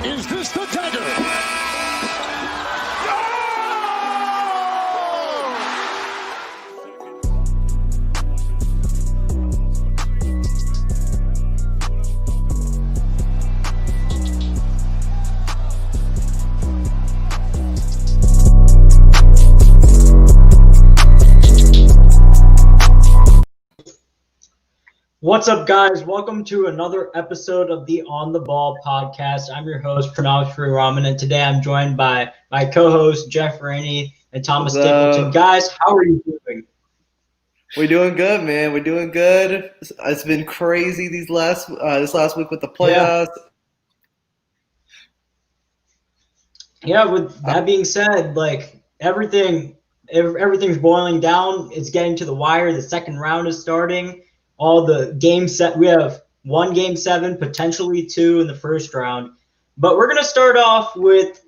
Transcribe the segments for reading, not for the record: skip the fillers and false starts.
Is this the dagger? What's up, guys? Welcome to another episode of the On the Ball podcast. I'm your host, Pranav Sriraman, and today I'm joined by my co-hosts, Jeff Rainey and Thomas Stapleton. Guys, how are you doing? We're doing good, man. We're doing good. It's been crazy this last week with the playoffs. Yeah, with that being said, like everything's boiling down. It's getting to the wire. The second round is starting. All the games set. We have one game 7, potentially 2 in the first round. But we're gonna start off with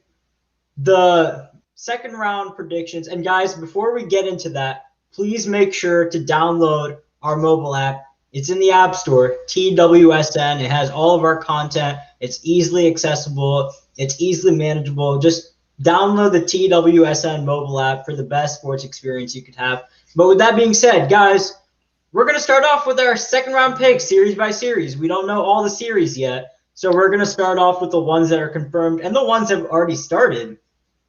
the second round predictions. And guys, before we get into that, please make sure to download our mobile app. It's in the App Store, TWSN. It has all of our content. It's easily accessible. It's easily manageable. Just download the TWSN mobile app for the best sports experience you could have. But with that being said, guys, we're going to start off with our second round picks, series by series. We don't know all the series yet, so we're going to start off with the ones that are confirmed and the ones that have already started.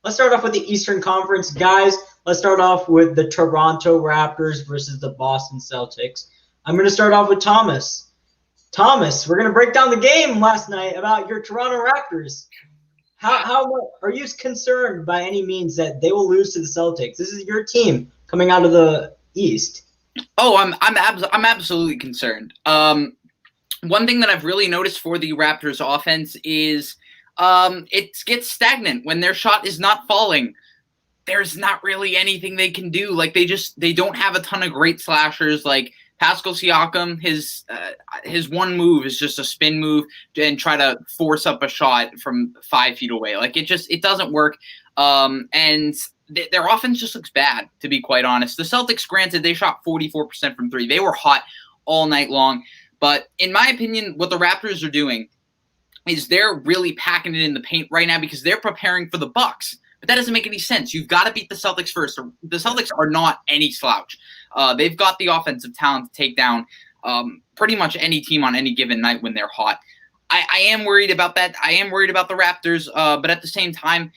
Let's start off with the Eastern Conference. Guys, let's start off with the Toronto Raptors versus the Boston Celtics. I'm going to start off with Thomas. Thomas, we're going to break down the game last night about your Toronto Raptors. How are you concerned by any means that they will lose to the Celtics? This is your team coming out of the East. Oh, I'm absolutely concerned. One thing that I've really noticed for the Raptors offense is it gets stagnant when their shot is not falling. There's not really anything they can do. Like they don't have a ton of great slashers. Like Pascal Siakam, his one move is just a spin move and try to force up a shot from 5 feet away. Like it doesn't work. And their offense just looks bad, to be quite honest. The Celtics, granted, they shot 44% from 3. They were hot all night long. But in my opinion, what the Raptors are doing is they're really packing it in the paint right now because they're preparing for the Bucks. But that doesn't make any sense. You've got to beat the Celtics first. The Celtics are not any slouch. They've got the offensive talent to take down pretty much any team on any given night when they're hot. I am worried about that. I am worried about the Raptors. But at the same time,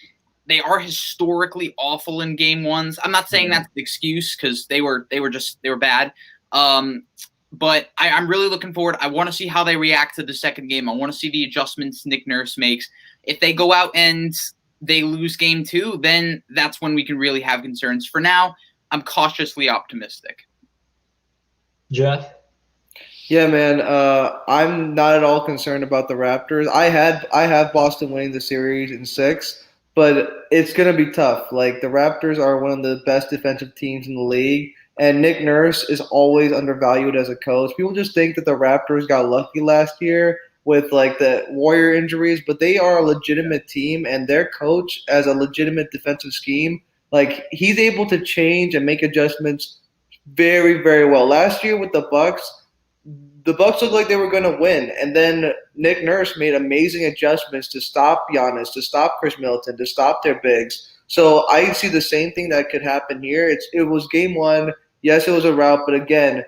they are historically awful in game ones. I'm not saying that's an excuse because they were bad. But I'm really looking forward. I want to see how they react to the second game. I want to see the adjustments Nick Nurse makes. If they go out and they lose game 2, then that's when we can really have concerns. For now, I'm cautiously optimistic. Jeff? Yeah, man. I'm not at all concerned about the Raptors. I have Boston winning the series in 6. But it's going to be tough. Like, the Raptors are one of the best defensive teams in the league, and Nick Nurse is always undervalued as a coach. People just think that the Raptors got lucky last year with, like, the Warrior injuries, but they are a legitimate team, and their coach has a legitimate defensive scheme. Like, he's able to change and make adjustments very, very well. Last year with the Bucks looked like they were going to win, and then Nick Nurse made amazing adjustments to stop Giannis, to stop Chris Middleton, to stop their bigs. So I see the same thing that could happen here. It was game 1. Yes, it was a rout, but again,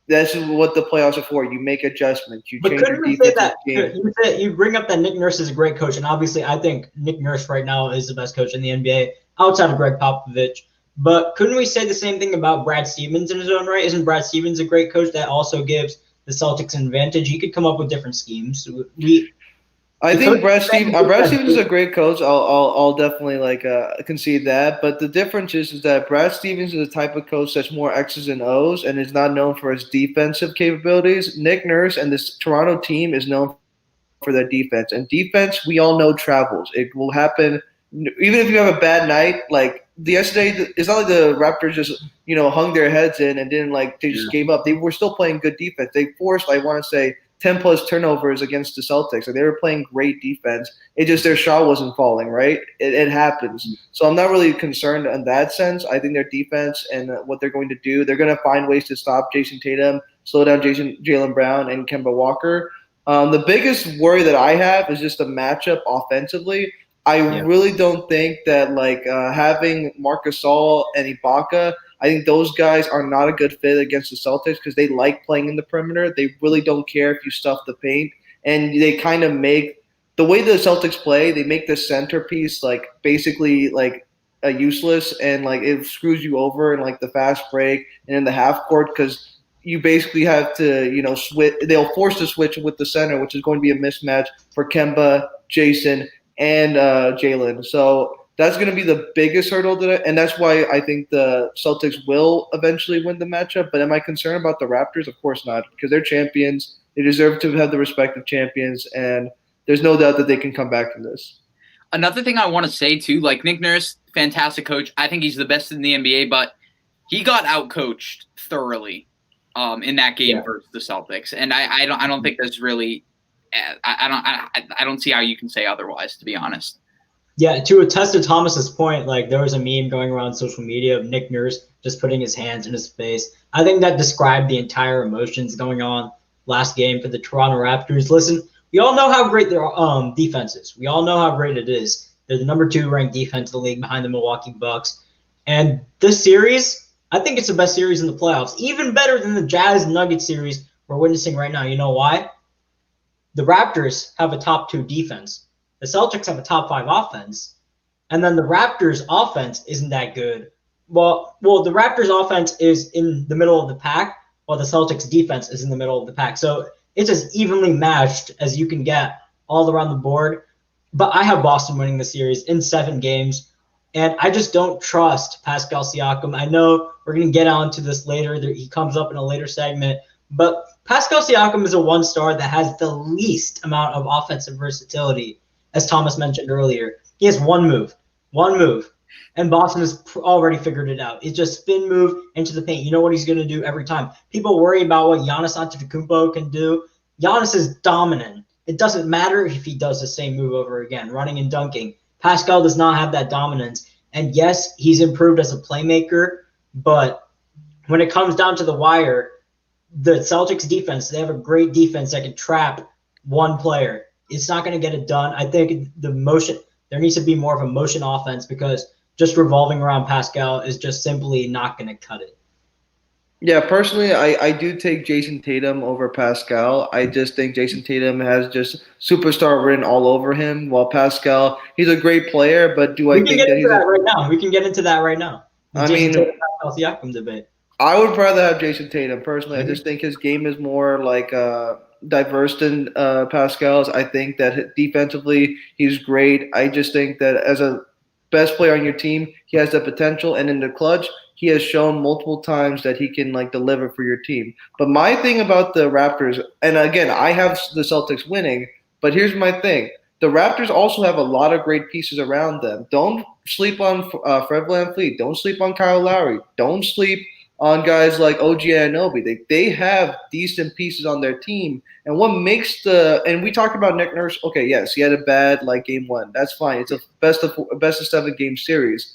that's what the playoffs are for. You make adjustments. You change your defensive game. You bring up that Nick Nurse is a great coach, and obviously I think Nick Nurse right now is the best coach in the NBA outside of Greg Popovich. But couldn't we say the same thing about Brad Stevens in his own right? Isn't Brad Stevens a great coach that also gives the Celtics an advantage? He could come up with different schemes. I think Brad Stevens is a great coach. I'll definitely concede that. But the difference is that Brad Stevens is the type of coach that's more X's and O's and is not known for his defensive capabilities. Nick Nurse and this Toronto team is known for their defense. And defense, we all know, travels. It will happen even if you have a bad night. Like yesterday, it's not like the Raptors just hung their heads in and didn't they just gave up. They were still playing good defense. They forced, I want to say, 10 plus turnovers against the Celtics. They were playing great defense. It just their shot wasn't falling, right? It happens. So I'm not really concerned in that sense. I think their defense and what they're going to do, they're going to find ways to stop Jayson Tatum, slow down Jaylen Brown and Kemba Walker. The biggest worry that I have is just the matchup offensively. I really don't think that having Marc Gasol and Ibaka, I think those guys are not a good fit against the Celtics because they like playing in the perimeter. They really don't care if you stuff the paint, and they kind of make the way the Celtics play. They make the centerpiece basically useless, and it screws you over in the fast break and in the half court because you basically have to switch. They'll force to switch with the center, which is going to be a mismatch for Kemba, Jayson, and Jalen. So that's going to be the biggest hurdle and that's why I think the Celtics will eventually win the matchup. But am I concerned about the Raptors? Of course not, because they're champions. They deserve to have the respect of champions, and there's no doubt that they can come back from this. Another thing I want to say too, Nick Nurse, fantastic coach. I think he's the best in the NBA, but he got outcoached thoroughly in that game versus the Celtics, and I don't think that's really. I don't see how you can say otherwise, to be honest. Yeah, to attest to Thomas's point, there was a meme going around social media of Nick Nurse just putting his hands in his face. I think that described the entire emotions going on last game for the Toronto Raptors. Listen, we all know how great their defense is. We all know how great it is. They're the number 2 ranked defense in the league behind the Milwaukee Bucks. And this series, I think it's the best series in the playoffs, even better than the Jazz-Nuggets series we're witnessing right now. You know why? The Raptors have a top 2 defense. The Celtics have a top 5 offense. And then the Raptors offense isn't that good. Well, the Raptors offense is in the middle of the pack, while the Celtics defense is in the middle of the pack. So it's as evenly matched as you can get all around the board. But I have Boston winning the series in 7 games. And I just don't trust Pascal Siakam. I know we're going to get onto this later. He comes up in a later segment. But Pascal Siakam is a 1-star that has the least amount of offensive versatility, as Thomas mentioned earlier. He has one move, and Boston has already figured it out. It's just spin move into the paint. You know what he's going to do every time. People worry about what Giannis Antetokounmpo can do. Giannis is dominant. It doesn't matter if he does the same move over again, running and dunking. Pascal does not have that dominance. And yes, he's improved as a playmaker, but when it comes down to the wire, the Celtics defense, they have a great defense that can trap one player. It's not going to get it done. I think there needs to be more of a motion offense because just revolving around Pascal is just simply not going to cut it. Yeah, personally, I do take Jayson Tatum over Pascal. I just think Jayson Tatum has just superstar written all over him, while Pascal, he's a great player, but do I think that he's right now? We can get into that right now. The Jayson Tatum Pascal Siakam debate. I would rather have Jayson Tatum personally. I just think his game is more diverse than Pascal's. I think that defensively he's great. I just think that as a best player on your team, he has the potential, and in the clutch, he has shown multiple times that he can deliver for your team. But my thing about the Raptors, and again, I have the Celtics winning, but here's my thing. The Raptors also have a lot of great pieces around them. Don't sleep on Fred VanVleet. Don't sleep on Kyle Lowry. Don't sleep on guys like OG Anunoby. They have decent pieces on their team. And what makes and we talked about Nick Nurse. Okay, yes, he had a bad game 1. That's fine. It's a best of 7 game series.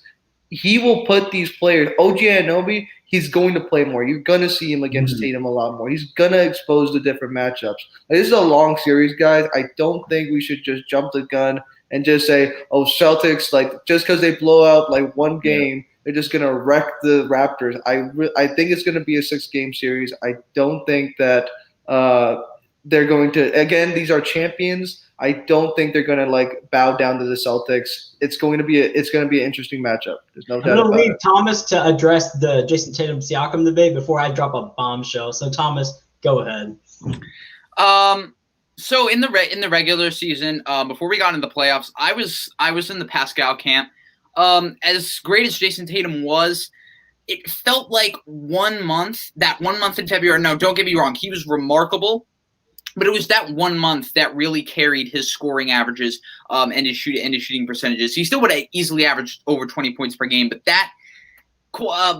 He will put these players, OG Anunoby, he's going to play more. You're going to see him against Tatum a lot more. He's going to expose the different matchups. This is a long series, guys. I don't think we should just jump the gun and just say, oh, Celtics, just because they blow out one game, they're just going to wreck the Raptors. I think it's going to be a 6-game series. I don't think that they're going to – again, these are champions. I don't think they're going to bow down to the Celtics. It's going to be an interesting matchup. There's no doubt about it. I'm going to leave Thomas to address the Jayson Tatum Siakam debate before I drop a bombshell. So Thomas, go ahead. So in the regular season, before we got into the playoffs, I was in the Pascal camp. As great as Jayson Tatum was, it felt like 1 month. That 1 month in February. No, don't get me wrong, he was remarkable. But it was that 1 month that really carried his scoring averages and his shooting percentages. He still would have easily averaged over 20 points per game, but that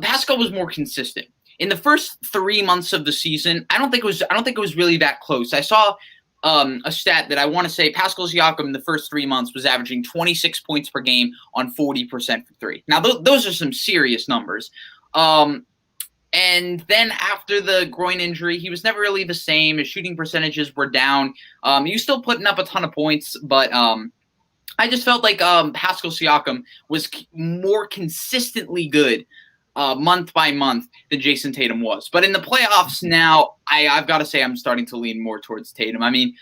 Pascal was more consistent. In the first 3 months of the season, I don't think it was really that close. I saw a stat that I want to say Pascal Siakam in the first 3 months was averaging 26 points per game on 40% for 3. Now those are some serious numbers. And then after the groin injury, he was never really the same. His shooting percentages were down. He was still putting up a ton of points, but I just felt like Pascal Siakam was more consistently good month by month than Jayson Tatum was. But in the playoffs now, I've got to say I'm starting to lean more towards Tatum. I mean,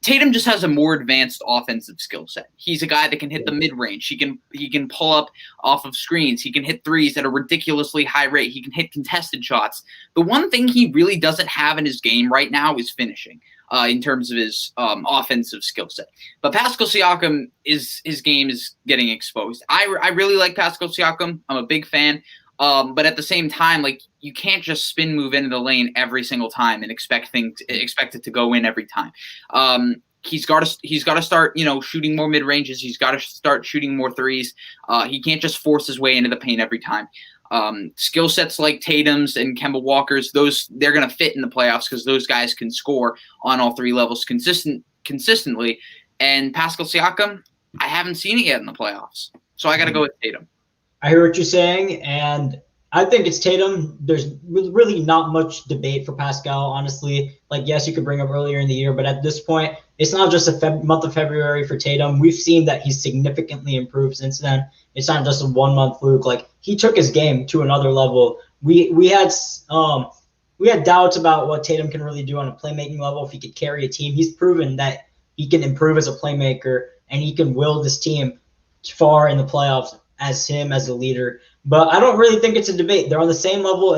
Tatum just has a more advanced offensive skill set. He's a guy that can hit the mid-range. He can pull up off of screens. He can hit threes at a ridiculously high rate. He can hit contested shots. The one thing he really doesn't have in his game right now is finishing in terms of his offensive skill set. But Pascal Siakam, his game is getting exposed. I really like Pascal Siakam. I'm a big fan. But at the same time, like, you can't just spin move into the lane every single time and expect it to go in every time. He's got to start, shooting more mid ranges. He's got to start shooting more threes. He can't just force his way into the paint every time. Skill sets like Tatum's and Kemba Walker's, they're going to fit in the playoffs because those guys can score on all three levels consistently. And Pascal Siakam, I haven't seen it yet in the playoffs, so I got to go with Tatum. I hear what you're saying, and I think it's Tatum. There's really not much debate for Pascal, honestly. Like, yes, you could bring up earlier in the year, but at this point, it's not just a month of February for Tatum. We've seen that he's significantly improved since then. It's not just a 1 month fluke. Like, he took his game to another level. We had doubts about what Tatum can really do on a playmaking level, if he could carry a team. He's proven that he can improve as a playmaker, and he can will this team far in the playoffs as him as a leader. But I don't really think it's a debate. They're on the same level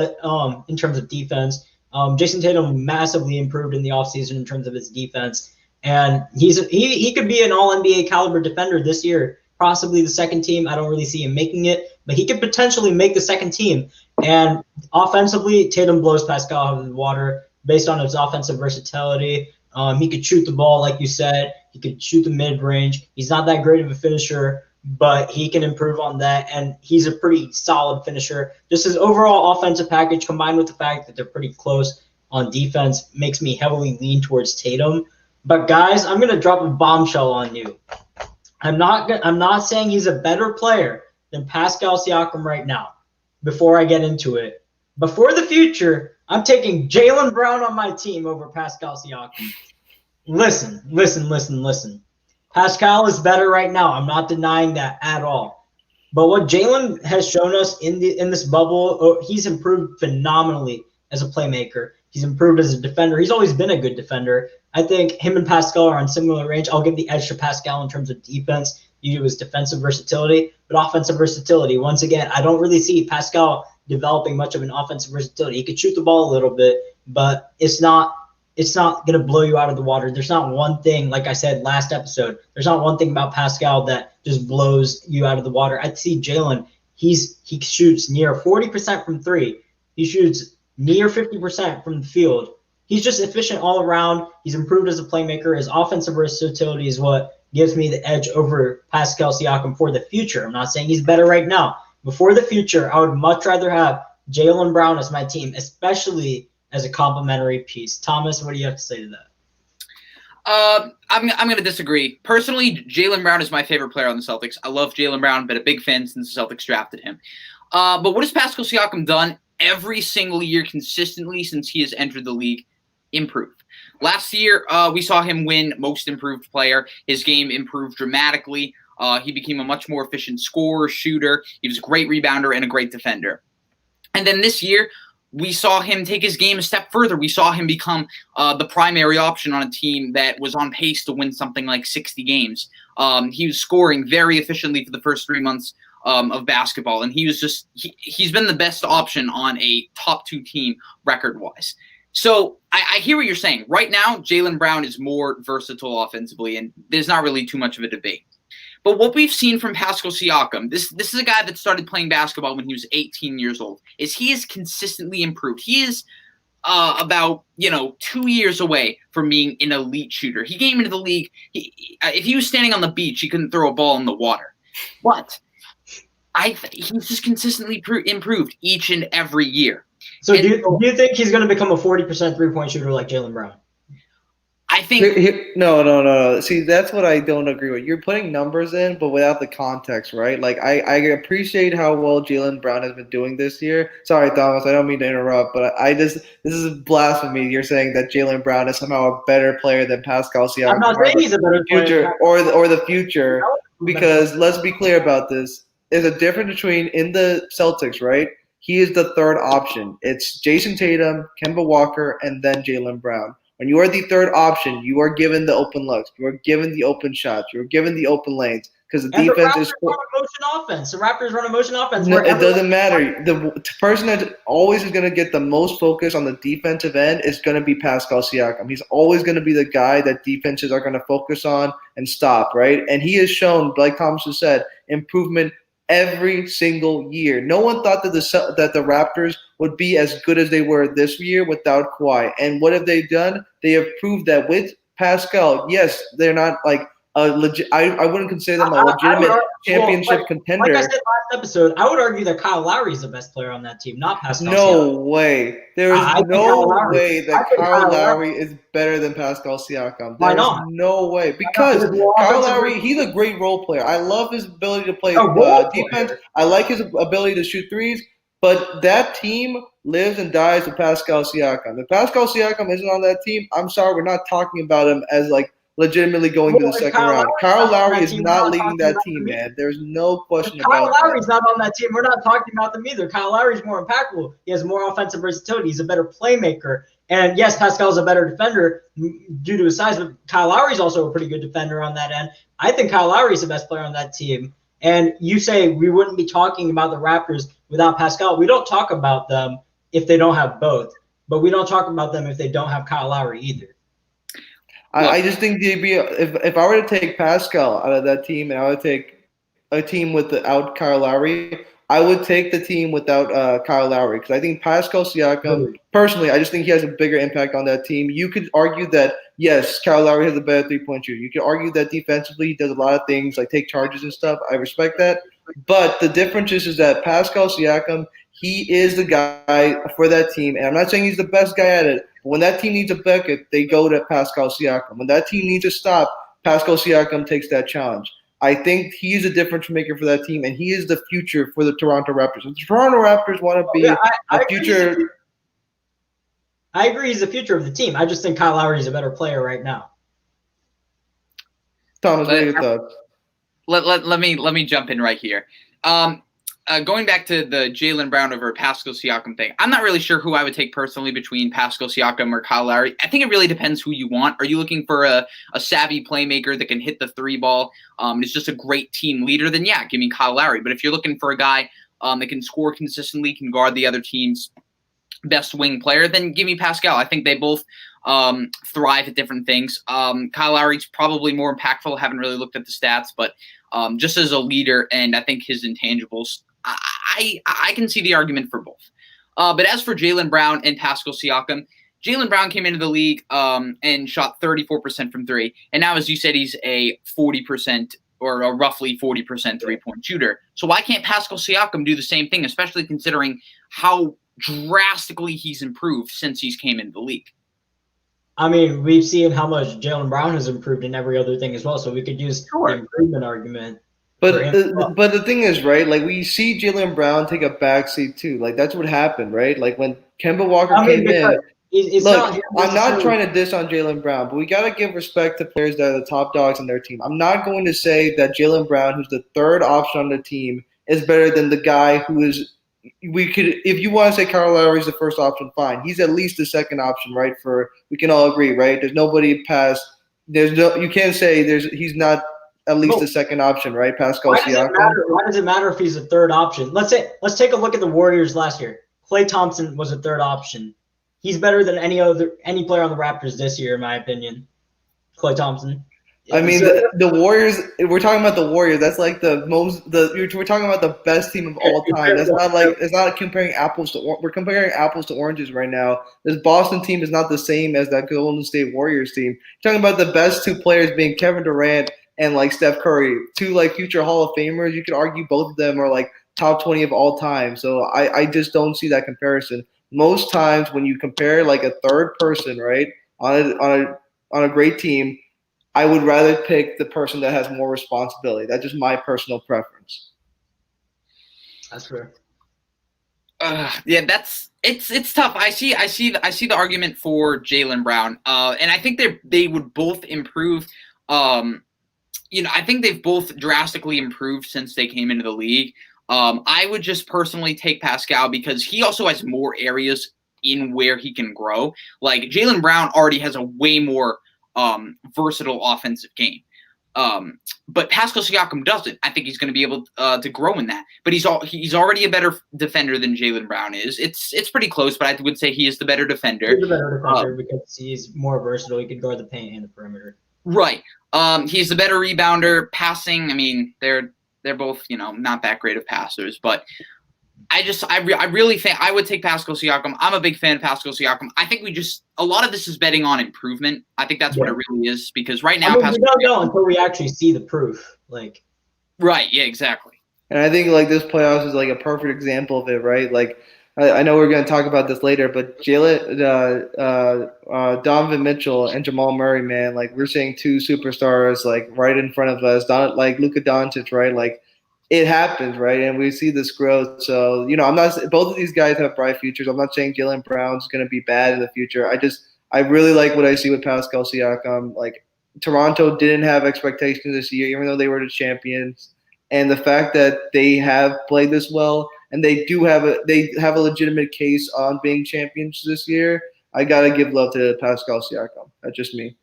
in terms of defense. Jayson Tatum massively improved in the offseason in terms of his defense. And he could be an all-NBA caliber defender this year, possibly the second team. I don't really see him making it, but he could potentially make the second team. And offensively, Tatum blows Pascal out of the water based on his offensive versatility. He could shoot the ball, like you said. He could shoot the mid-range. He's not that great of a finisher, but he can improve on that, and he's a pretty solid finisher. Just his overall offensive package, combined with the fact that they're pretty close on defense, makes me heavily lean towards Tatum. But guys, I'm gonna drop a bombshell on you. I'm not saying he's a better player than Pascal Siakam right now. Before I get into it, before the future, I'm taking Jaylen Brown on my team over Pascal Siakam. Listen. Pascal is better right now. I'm not denying that at all. But what Jaylen has shown us in this bubble, he's improved phenomenally as a playmaker. He's improved as a defender. He's always been a good defender. I think him and Pascal are on similar range. I'll give the edge to Pascal in terms of defense due to his defensive versatility, but offensive versatility, once again, I don't really see Pascal developing much of an offensive versatility. He could shoot the ball a little bit, but it's not going to blow you out of the water. There's not one thing, like I said last episode, there's not one thing about Pascal that just blows you out of the water. I see Jaylen, he shoots near 40% from three. He shoots near 50% from the field. He's just efficient all around. He's improved as a playmaker. His offensive versatility is what gives me the edge over Pascal Siakam for the future. I'm not saying he's better right now. Before the future, I would much rather have Jaylen Brown as my team, especially as a complementary piece. Thomas, what do you have to say to that? I'm going to disagree. Personally, Jaylen Brown is my favorite player on the Celtics. I love Jaylen Brown, been a big fan since the Celtics drafted him. But what has Pascal Siakam done every single year consistently since he has entered the league? Improved. Last year, we saw him win Most Improved Player. His game improved dramatically. He became a much more efficient scorer, shooter. He was a great rebounder and a great defender. And then this year, we saw him take his game a step further. We saw him become the primary option on a team that was on pace to win something like 60 games. He was scoring very efficiently for the first 3 months of basketball, and he's been the best option on a top two team record-wise. So I hear what you're saying. Right now, Jaylen Brown is more versatile offensively, and there's not really too much of a debate. But what we've seen from Pascal Siakam, this is a guy that started playing basketball when he was 18 years old, is he has consistently improved. He is about 2 years away from being an elite shooter. He came into the league. If he was standing on the beach, he couldn't throw a ball in the water. But he's just consistently improved each and every year. So do you think he's going to become a 40% three-point shooter like Jaylen Brown? I think No. See, that's what I don't agree with. You're putting numbers in, but without the context, right? Like, I appreciate how well Jaylen Brown has been doing this year. Sorry, Thomas, I don't mean to interrupt, but this is blasphemy. You're saying that Jaylen Brown is somehow a better player than Pascal Siakam. I'm not saying he's a better player future or the future, because let's be clear about this. There's a difference between in the Celtics, right? He is the third option. It's Jayson Tatum, Kemba Walker, and then Jaylen Brown. When you are the third option, you are given the open looks. You are given the open shots. You are given the open lanes because the and defense the Raptors is. run a motion offense. The Raptors run a motion offense. No, it doesn't matter. The person that always is going to get the most focus on the defensive end is going to be Pascal Siakam. He's always going to be the guy that defenses are going to focus on and stop, right? And he has shown, like Thomas has said, improvement every single year. No one thought that the Raptors would be as good as they were this year without Kawhi. And what have they done? They have proved that with Pascal, yes, they're not like a legit. I wouldn't consider them a legitimate championship contender. Like I said last episode, I would argue that Kyle Lowry is the best player on that team, not Pascal. No way. There is no way that Kyle Lowry is better than Pascal Siakam. Why not? No way. Because Kyle Lowry, he's a great role player. I love his ability to play defense. I like his ability to shoot threes. But that team lives and dies with Pascal Siakam. If Pascal Siakam isn't on that team, I'm sorry, we're not talking about him as like legitimately going to the second round. Kyle Lowry is not leading that team, man. There's no question about that. Kyle Lowry's not on that team. We're not talking about them either. Kyle Lowry's more impactful. He has more offensive versatility. He's a better playmaker. And yes, Pascal's a better defender due to his size, but Kyle Lowry's also a pretty good defender on that end. I think Kyle Lowry's the best player on that team. And you say we wouldn't be talking about the Raptors without Pascal. We don't talk about them if they don't have both, but we don't talk about them if they don't have Kyle Lowry either. I just think they'd be if I were to take Pascal out of that team and I would take a team without Kyle Lowry, I would take the team without Kyle Lowry because I think Pascal Siakam, personally, I just think he has a bigger impact on that team. You could argue that, yes, Kyle Lowry has a better three-point shooter. You could argue that defensively he does a lot of things like take charges and stuff. I respect that. But the difference is that Pascal Siakam, he is the guy for that team. And I'm not saying he's the best guy at it. But when that team needs a bucket, they go to Pascal Siakam. When that team needs a stop, Pascal Siakam takes that challenge. I think he's a difference maker for that team, and he is the future for the Toronto Raptors. If the Toronto Raptors want to be a future – I agree he's the future of the team. I just think Kyle Lowry is a better player right now. Thomas, what are your thoughts? Let me jump in right here. Going back to the Jaylen Brown over Pascal Siakam thing, I'm not really sure who I would take personally between Pascal Siakam or Kyle Lowry. I think it really depends who you want. Are you looking for a savvy playmaker that can hit the three ball, is just a great team leader? Then yeah, give me Kyle Lowry. But if you're looking for a guy that can score consistently, can guard the other team's best wing player, then give me Pascal. I think they both thrive at different things. Kyle Lowry's probably more impactful. Haven't really looked at the stats, but just as a leader, and I think his intangibles, I can see the argument for both. But as for Jaylen Brown and Pascal Siakam, Jaylen Brown came into the league and shot 34% from three. And now, as you said, he's a 40% or a roughly 40% three-point shooter. So why can't Pascal Siakam do the same thing, especially considering how drastically he's improved since he's came into the league? I mean, we've seen how much Jaylen Brown has improved in every other thing as well, so we could use the improvement argument. But the thing is, right, like we see Jaylen Brown take a backseat too. Like that's what happened, right? Like when Kemba Walker came in. I'm not trying to diss on Jaylen Brown, but we got to give respect to players that are the top dogs on their team. I'm not going to say that Jaylen Brown, who's the third option on the team, is better than the guy who is – we could, if you want to say Kyle Lowry is the first option, fine. He's at least the second option, right? We can all agree, right? There's nobody past – you can't say he's not at least the second option, right? Pascal Siakam. Why does it matter if he's a third option? Let's take a look at the Warriors last year. Klay Thompson was a third option. He's better than any player on the Raptors this year, in my opinion. Klay Thompson. I mean, the Warriors. We're talking about the Warriors. That's like we're talking about the best team of all time. That's not like it's not comparing apples to. We're comparing apples to oranges right now. This Boston team is not the same as that Golden State Warriors team. You're talking about the best two players being Kevin Durant and like Steph Curry, two like future Hall of Famers. You could argue both of them are like top 20 of all time. So I just don't see that comparison. Most times when you compare like a third person, right, on on a great team, I would rather pick the person that has more responsibility. That's just my personal preference. That's fair. Yeah, it's tough. I see the argument for Jaylen Brown, and I think they would both improve. I think they've both drastically improved since they came into the league. I would just personally take Pascal because he also has more areas in where he can grow. Like Jaylen Brown already has a way more versatile offensive game. But Pascal Siakam doesn't. I think he's going to be able to grow in that. But he's already a better defender than Jaylen Brown is. It's pretty close, but I would say he is the better defender. He's the better defender because he's more versatile. He can guard the paint and the perimeter. Right. He's the better rebounder. Passing, I mean, they're both not that great of passers, but I really think I would take Pascal Siakam. I'm a big fan of Pascal Siakam. I think a lot of this is betting on improvement. I think that's what it really is because right now we don't know until we actually see the proof. Right, yeah, exactly. And I think like this playoffs is like a perfect example of it, right? Like I know we're going to talk about this later, but Donovan Mitchell and Jamal Murray, man, like we're seeing two superstars like right in front of us, like Luka Doncic, right? Like it happens, right? And we see this growth. So, both of these guys have bright futures. I'm not saying Jaylen Brown's going to be bad in the future. I really like what I see with Pascal Siakam. Like Toronto didn't have expectations this year, even though they were the champions. And the fact that they have played this well and they have a legitimate case on being champions this year, I got to give love to Pascal Siakam. That's just me.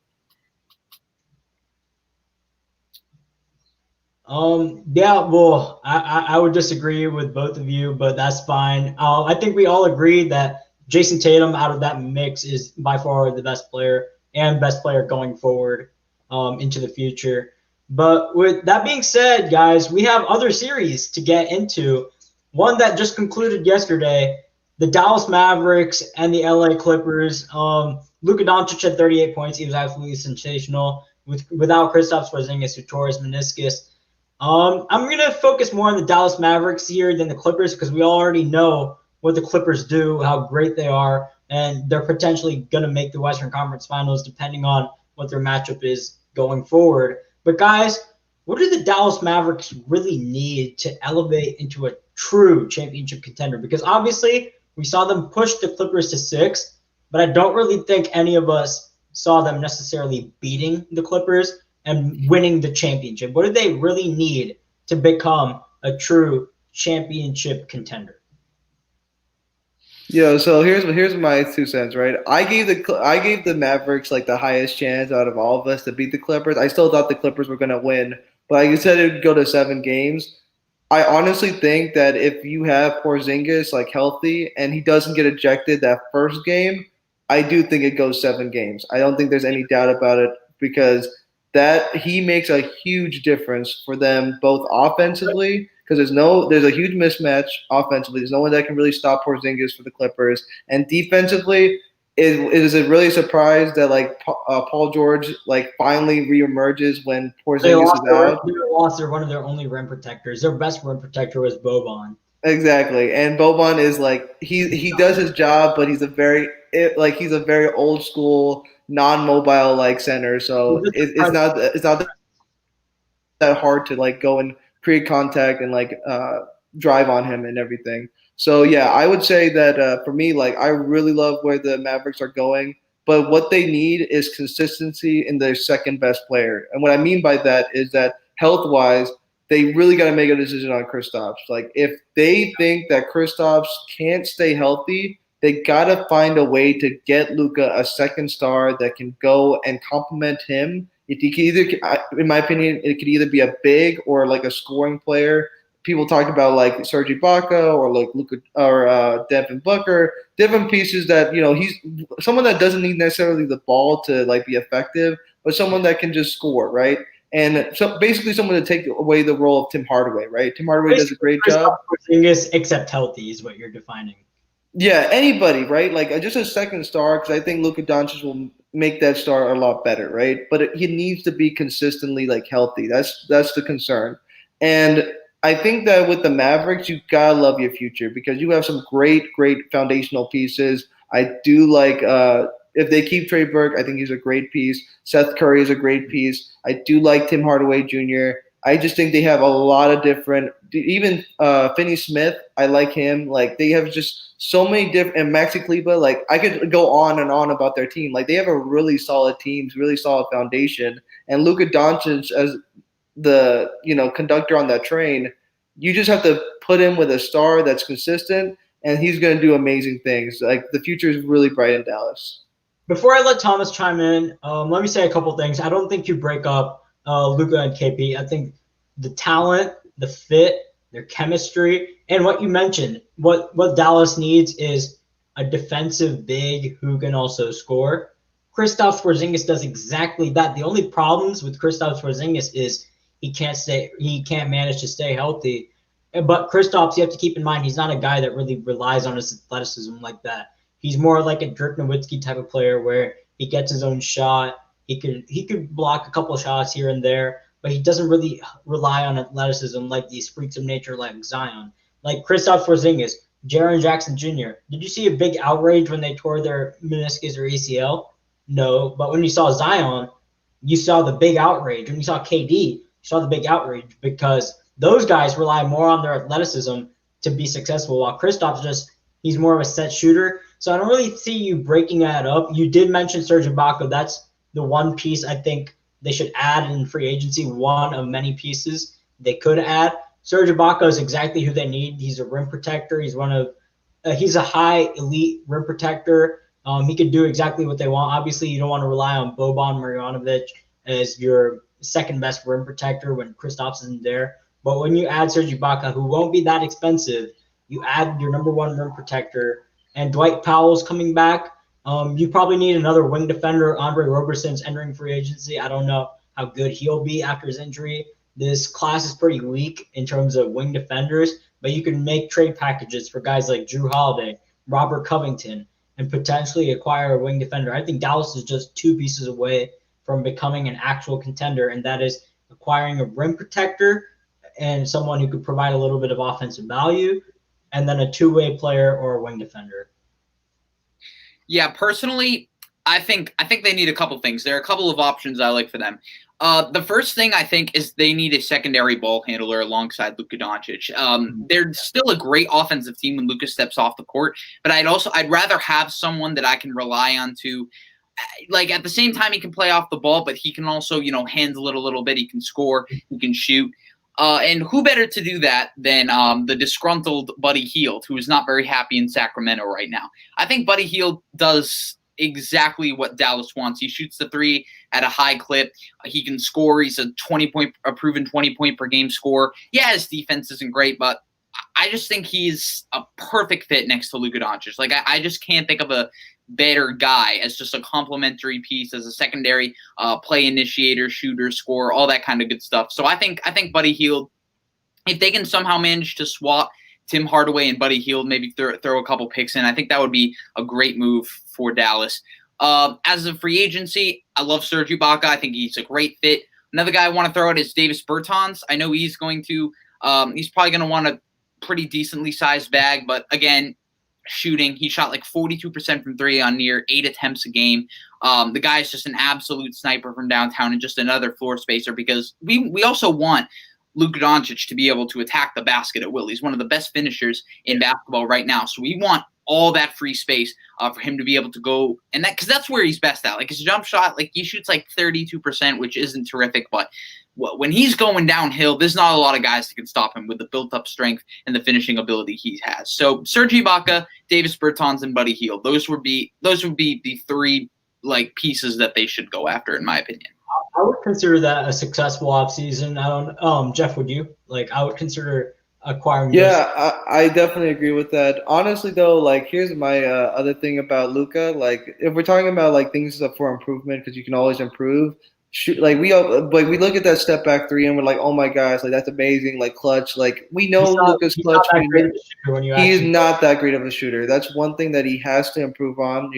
Yeah, well, I would disagree with both of you, but that's fine. I think we all agree that Jayson Tatum out of that mix is by far the best player and best player going forward into the future. But with that being said, guys, we have other series to get into. One that just concluded yesterday, the Dallas Mavericks and the LA Clippers. Luka Doncic had 38 points. He was absolutely sensational. Without Kristaps Porzingis, who tore his meniscus. I'm going to focus more on the Dallas Mavericks here than the Clippers because we already know what the Clippers do, how great they are, and they're potentially going to make the Western Conference Finals depending on what their matchup is going forward. But, guys, what do the Dallas Mavericks really need to elevate into a true championship contender? Because, obviously, we saw them push the Clippers to 6, but I don't really think any of us saw them necessarily beating the Clippers and winning the championship. What do they really need to become a true championship contender? Yeah, so here's my 2 cents, right? I gave the Mavericks like the highest chance out of all of us to beat the Clippers. I still thought the Clippers were going to win, but like you said, it would go to 7 games. I honestly think that if you have Porzingis like healthy and he doesn't get ejected that first game, I do think it goes 7 games. I don't think there's any doubt about it because that he makes a huge difference for them both offensively because there's a huge mismatch offensively. There's no one that can really stop Porzingis for the Clippers, and defensively, it is a really surprise that like Paul George like finally reemerges when Porzingis is out. They lost one of their only rim protectors. Their best rim protector was Boban. Exactly, and Boban is like he does his job, but he's a very old school, non-mobile like center. So it's not that hard to like go and create contact and like drive on him and everything. So yeah, I would say that for me, like I really love where the Mavericks are going, but what they need is consistency in their second best player. And what I mean by that is that health-wise, they really got to make a decision on Kristaps. Like if they think that Kristaps can't stay healthy, they got to find a way to get Luka a second star that can go and complement him. It can either, in my opinion, it could either be a big or like a scoring player. People talk about like Serge Ibaka or like Luka or Devin Booker, different pieces that he's someone that doesn't need necessarily the ball to like be effective, but someone that can just score, right? And so basically someone to take away the role of Tim Hardaway, right? Tim Hardaway does a great job. Except healthy is what you're defining. Yeah, anybody, right? Like just a second star because I think Luka Doncic will make that star a lot better, right? But he needs to be consistently like healthy. That's the concern. And I think that with the Mavericks, you gotta love your future because you have some great foundational pieces. I do like if they keep Trey Burke, I think he's a great piece. Seth Curry is a great piece. I do like Tim Hardaway Jr. I just think they have a lot of different – even Finney Smith, I like him. Like, they have just so many different – and Maxi Kleber, like, I could go on and on about their team. Like, they have a really solid team, really solid foundation. And Luka Doncic as the, conductor on that train, you just have to put him with a star that's consistent, and he's going to do amazing things. Like, the future is really bright in Dallas. Before I let Thomas chime in, let me say a couple things. I don't think you break up Luka and KP. I think the talent, the fit, their chemistry, and what you mentioned, what Dallas needs is a defensive big who can also score. Kristaps Porzingis does exactly that. The only problems with Kristaps Porzingis is he can't manage to stay healthy. But Kristaps, you have to keep in mind, he's not a guy that really relies on his athleticism like that. He's more like a Dirk Nowitzki type of player where he gets his own shot. He could block a couple of shots here and there, but he doesn't really rely on athleticism like these freaks of nature like Zion. Like Kristaps Porzingis, Jaren Jackson Jr. Did you see a big outrage when they tore their meniscus or ACL? No, but when you saw Zion, you saw the big outrage. When you saw KD, you saw the big outrage because those guys rely more on their athleticism to be successful, while Kristaps he's more of a set shooter. So I don't really see you breaking that up. You did mention Serge Ibaka. That's the one piece I think they should add in free agency, one of many pieces they could add. Serge Ibaka is exactly who they need. He's a rim protector. He's he's a high elite rim protector. He can do exactly what they want. Obviously, you don't want to rely on Boban Marjanovic as your second best rim protector when Kristaps isn't there. But when you add Serge Ibaka, who won't be that expensive, you add your number one rim protector, and Dwight Powell's coming back. You probably need another wing defender. Andre Roberson's entering free agency. I don't know how good he'll be after his injury. This class is pretty weak in terms of wing defenders, but you can make trade packages for guys like Drew Holiday, Robert Covington, and potentially acquire a wing defender. I think Dallas is just two pieces away from becoming an actual contender, and that is acquiring a rim protector and someone who could provide a little bit of offensive value, and then a two-way player or a wing defender. Yeah, personally, I think they need a couple things. There are a couple of options I like for them. The first thing I think is they need a secondary ball handler alongside Luka Doncic. They're still a great offensive team when Luka steps off the court, but I'd rather have someone that I can rely on to, like, at the same time he can play off the ball, but he can also, handle it a little bit. He can score, he can shoot. And who better to do that than the disgruntled Buddy Hield, who is not very happy in Sacramento right now. I think Buddy Hield does exactly what Dallas wants. He shoots the three at a high clip. He can score. He's a proven 20-point per game scorer. Yeah, his defense isn't great, but I just think he's a perfect fit next to Luka Doncic. Like, I just can't think of a better guy as just a complementary piece, as a secondary play initiator, shooter, scorer, all that kind of good stuff. So I think Buddy Hield, if they can somehow manage to swap Tim Hardaway and Buddy Hield, maybe throw a couple picks in, I think that would be a great move for Dallas. As a free agency, I love Serge Ibaka. I think he's a great fit. Another guy I want to throw out is Davis Bertans. I know he's probably going to want a pretty decently sized bag, but again, shooting, he shot like 42% from three on near 8 attempts a game. The guy's just an absolute sniper from downtown and just another floor spacer, because we also want Luka Doncic to be able to attack the basket at will. He's one of the best finishers in basketball right now. So we want all that free space for him to be able to go, and because that's where he's best at. Like, his jump shot, like, he shoots like 32%, which isn't terrific, but when he's going downhill, there's not a lot of guys that can stop him with the built-up strength and the finishing ability he has. So Serge Ibaka, Davis Bertans, and Buddy Hield, those would be the three pieces that they should go after, in my opinion. I would consider that a successful offseason. I don't. Jeff, would you? I would consider acquiring. Yeah, I definitely agree with that. Honestly, though, here's my other thing about Luka. If we're talking about things for improvement, because you can always improve. We look at that step back three and we're like, oh my gosh, that's amazing, clutch. We know Luka's clutch. He's not that great of a shooter. That's one thing that he has to improve on,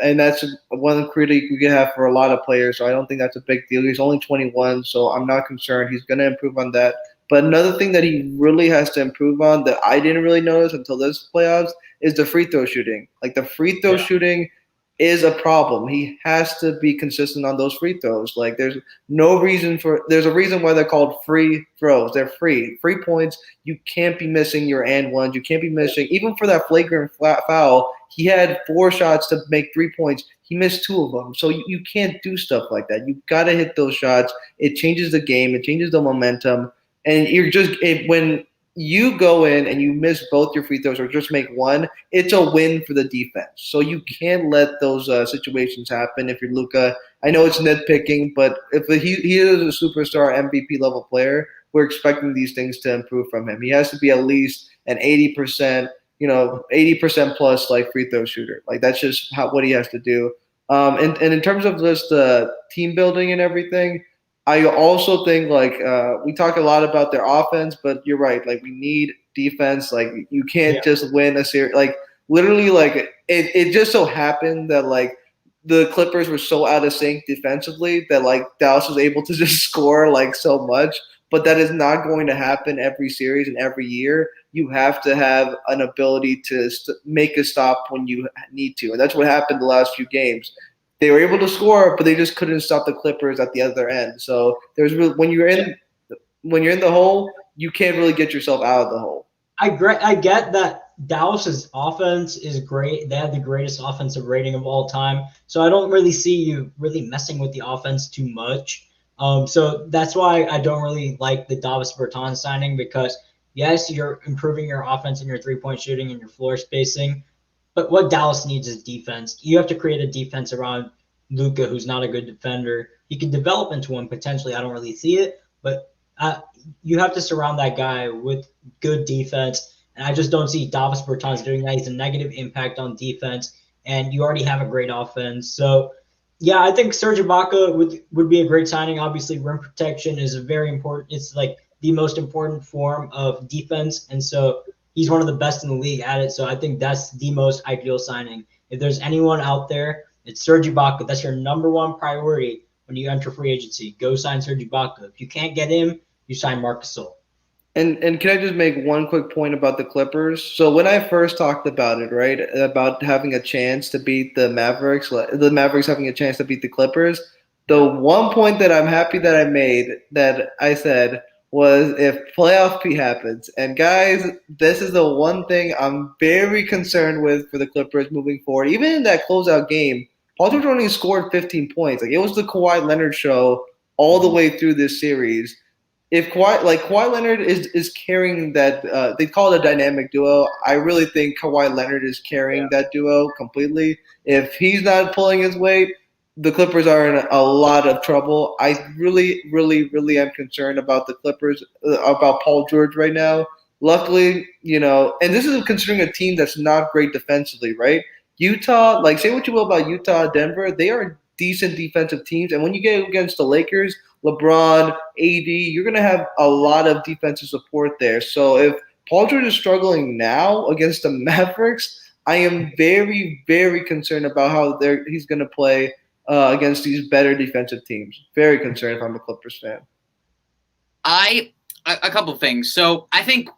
and that's one critique we can have for a lot of players. So I don't think that's a big deal. He's only 21, so I'm not concerned. He's going to improve on that. But another thing that he really has to improve on that I didn't really notice until this playoffs is the free throw shooting. The free throw shooting is a problem. He has to be consistent on those free throws. Like there's a reason why they're called free throws. They're free. Free points. You can't be missing your and ones. You can't be missing even for that flagrant foul. He had 4 shots to make 3 points. He missed 2 of them. So you can't do stuff like that. You got to hit those shots. It changes the game. It changes the momentum. And when you go in and you miss both your free throws or just make one, it's a win for the defense. So you can't let those situations happen if you're Luka. I know it's nitpicking, but if he is a superstar MVP level player, we're expecting these things to improve from him. He has to be at least an 80%, 80% plus like free throw shooter. Like that's just what he has to do. And in terms of just team building and everything, I also think we talk a lot about their offense, but you're right. Like we need defense. Like you can't just win a series. Like literally, like it just so happened that like the Clippers were so out of sync defensively that like Dallas was able to just score like so much. But that is not going to happen every series and every year. You have to have an ability to make a stop when you need to, and that's what happened the last few games. They were able to score, but they just couldn't stop the Clippers at the other end. So when you're in the hole, you can't really get yourself out of the hole. I get that Dallas's offense is great. They have the greatest offensive rating of all time. So I don't really see you really messing with the offense too much. So that's why I don't really like the Davis Bertans signing because, yes, you're improving your offense and your three-point shooting and your floor spacing. But what Dallas needs is defense. You have to create a defense around Luka, who's not a good defender. He could develop into one potentially. I don't really see it, but you have to surround that guy with good defense. And I just don't see Davis Bertans doing that. He's a negative impact on defense, and you already have a great offense. So, yeah, I think Serge Ibaka would be a great signing. Obviously, rim protection is very important. It's like the most important form of defense, and so he's one of the best in the league at it. So I think that's the most ideal signing. If there's anyone out there, it's Serge Ibaka. That's your number one priority when you enter free agency. Go sign Serge Ibaka. If you can't get him, you sign Marc Gasol. And can I just make one quick point about the Clippers? So when I first talked about it, right, about having a chance to beat the Mavericks having a chance to beat the Clippers, the one point that I'm happy that I made that I said was if playoff P happens. And guys, this is the one thing I'm very concerned with for the Clippers moving forward. Even in that closeout game, Paul George only scored 15 points. Like it was the Kawhi Leonard show all the way through this series. If Kawhi Leonard is carrying that, they call it a dynamic duo. I really think Kawhi Leonard is carrying that duo completely. If he's not pulling his weight, the Clippers are in a lot of trouble. I really, really, really am concerned about the Clippers, about Paul George right now. Luckily, and this is considering a team that's not great defensively, right? Utah, like say what you will about Utah, Denver, they are decent defensive teams. And when you get against the Lakers, LeBron, AD, you're going to have a lot of defensive support there. So if Paul George is struggling now against the Mavericks, I am very, very concerned about how he's going to play against these better defensive teams. Very concerned if I'm a Clippers fan. A couple of things. So I think